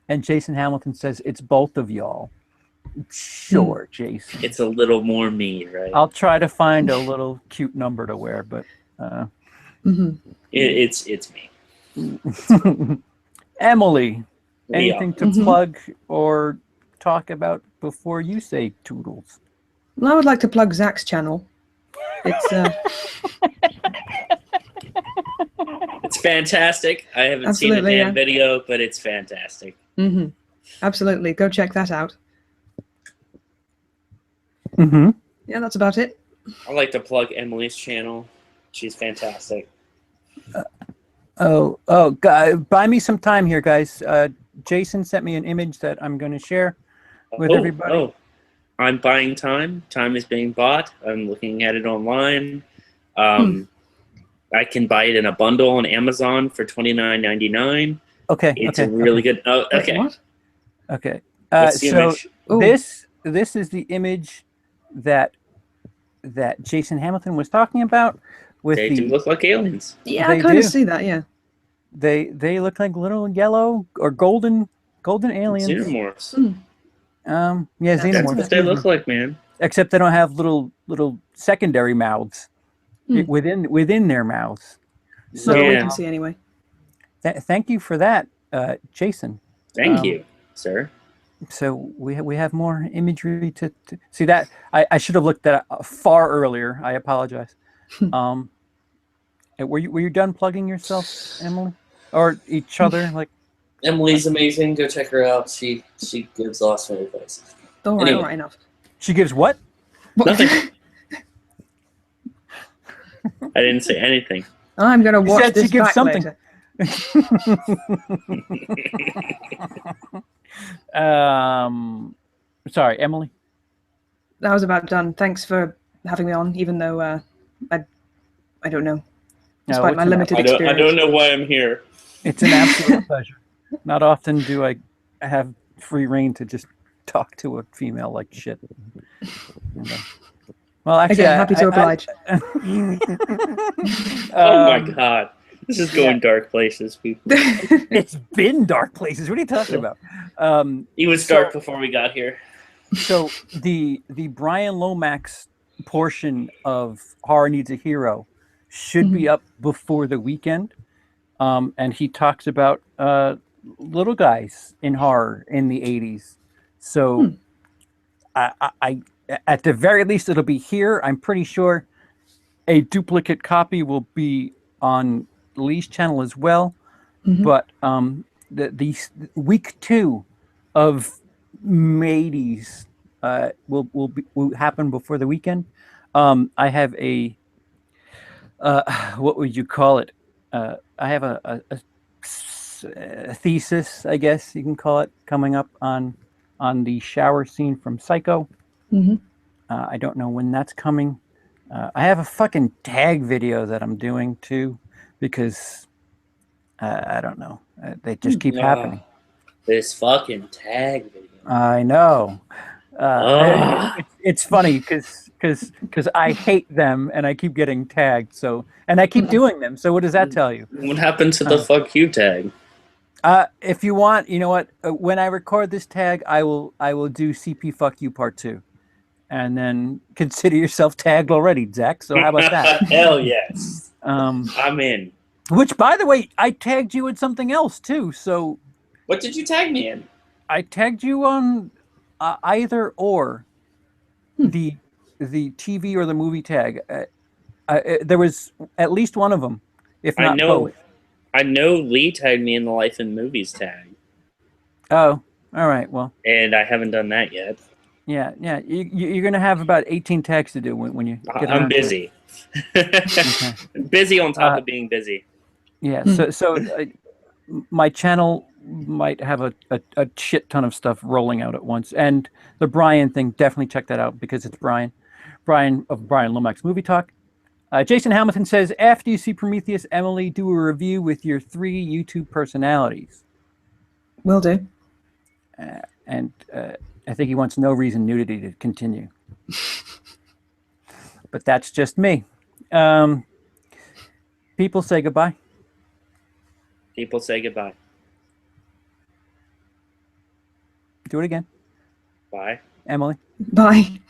And Jason Hamilton says, it's both of y'all. Sure, Jason. It's a little more me, right? I'll try to find a little cute number to wear, but it's me. Emily, anything to plug or talk about before you say toodles? Well, I would like to plug Zach's channel. It's it's fantastic. I haven't seen a damn video, but it's fantastic. Absolutely, go check that out. Yeah, that's about it. I like to plug Emily's channel. She's fantastic. Buy me some time here, guys. Jason sent me an image that I'm going to share with everybody. Oh, I'm buying time. Time is being bought. I'm looking at it online. I can buy it in a bundle on Amazon for $29.99. Okay. It's a really good. Oh, okay. What? Okay. What's the image? This is the image that Jason Hamilton was talking about. They do look like aliens. Yeah, I kind of see that. Yeah. They look like little yellow or golden aliens. Xenomorphs. Yeah, That's xenomorphs. what they look like, man. Except they don't have little secondary mouths within their mouths. So we can see anyway. Thank you for that, Jason. Thank you, sir. So we have more imagery to see that. I should have looked at it far earlier. I apologize. Were you done plugging yourself, Emily, or each other? Like Emily's amazing. Go check her out. She gives awesome advice. All right, enough. She gives what? Nothing. I didn't say anything. I'm gonna watch this she gives back something. later. Sorry, Emily. That was about done. Thanks for having me on, even though I don't know. Despite my limited experience. I don't know why I'm here. It's an absolute pleasure. Not often do I have free reign to just talk to a female like shit. Well, actually, again, happy to oblige. Oh my god. This is going dark places, people. It's been dark places. What are you talking about? It was dark before we got here. So the Brian Lomax portion of Horror Needs a Hero should be up before the weekend. and he talks about little guys in horror in the 80s. So I at the very least, it'll be here. I'm pretty sure a duplicate copy will be on Lee's channel as well. But the week 2 of Mateys will happen before the weekend. I have a what would you call it? I have a thesis, I guess you can call it, coming up on the shower scene from Psycho. I don't know when that's coming. I have a fucking tag video that I'm doing too, because I don't know. They just keep happening. This fucking tag video. I know. It's funny because I hate them and I keep getting tagged. So, and I keep doing them. So what does that tell you? What happened to the fuck you tag? If you want, you know what? When I record this tag, I will do CP Fuck You Part 2, and then consider yourself tagged already, Zach. So how about that? Hell yes. I'm in. Which, by the way, I tagged you in something else too. So what did you tag me in? I tagged you on either or the TV or the movie tag. There was at least one of them, if not both. I know Lee tagged me in the Life in Movies tag. Oh, all right. Well, and I haven't done that yet. Yeah. You're gonna have about 18 tags to do when you get. I'm busy. Okay. Busy on top of being busy. Yeah. So my channel might have a shit ton of stuff rolling out at once, and the Brian thing, definitely check that out because it's Brian of Brian Lomax Movie Talk. Jason Hamilton says, after you see Prometheus, Emily, do a review with your 3 YouTube personalities. Will do. And I think he wants No Reason Nudity to continue. But that's just me. People say goodbye. People say goodbye. Do it again. Bye. Emily. Bye.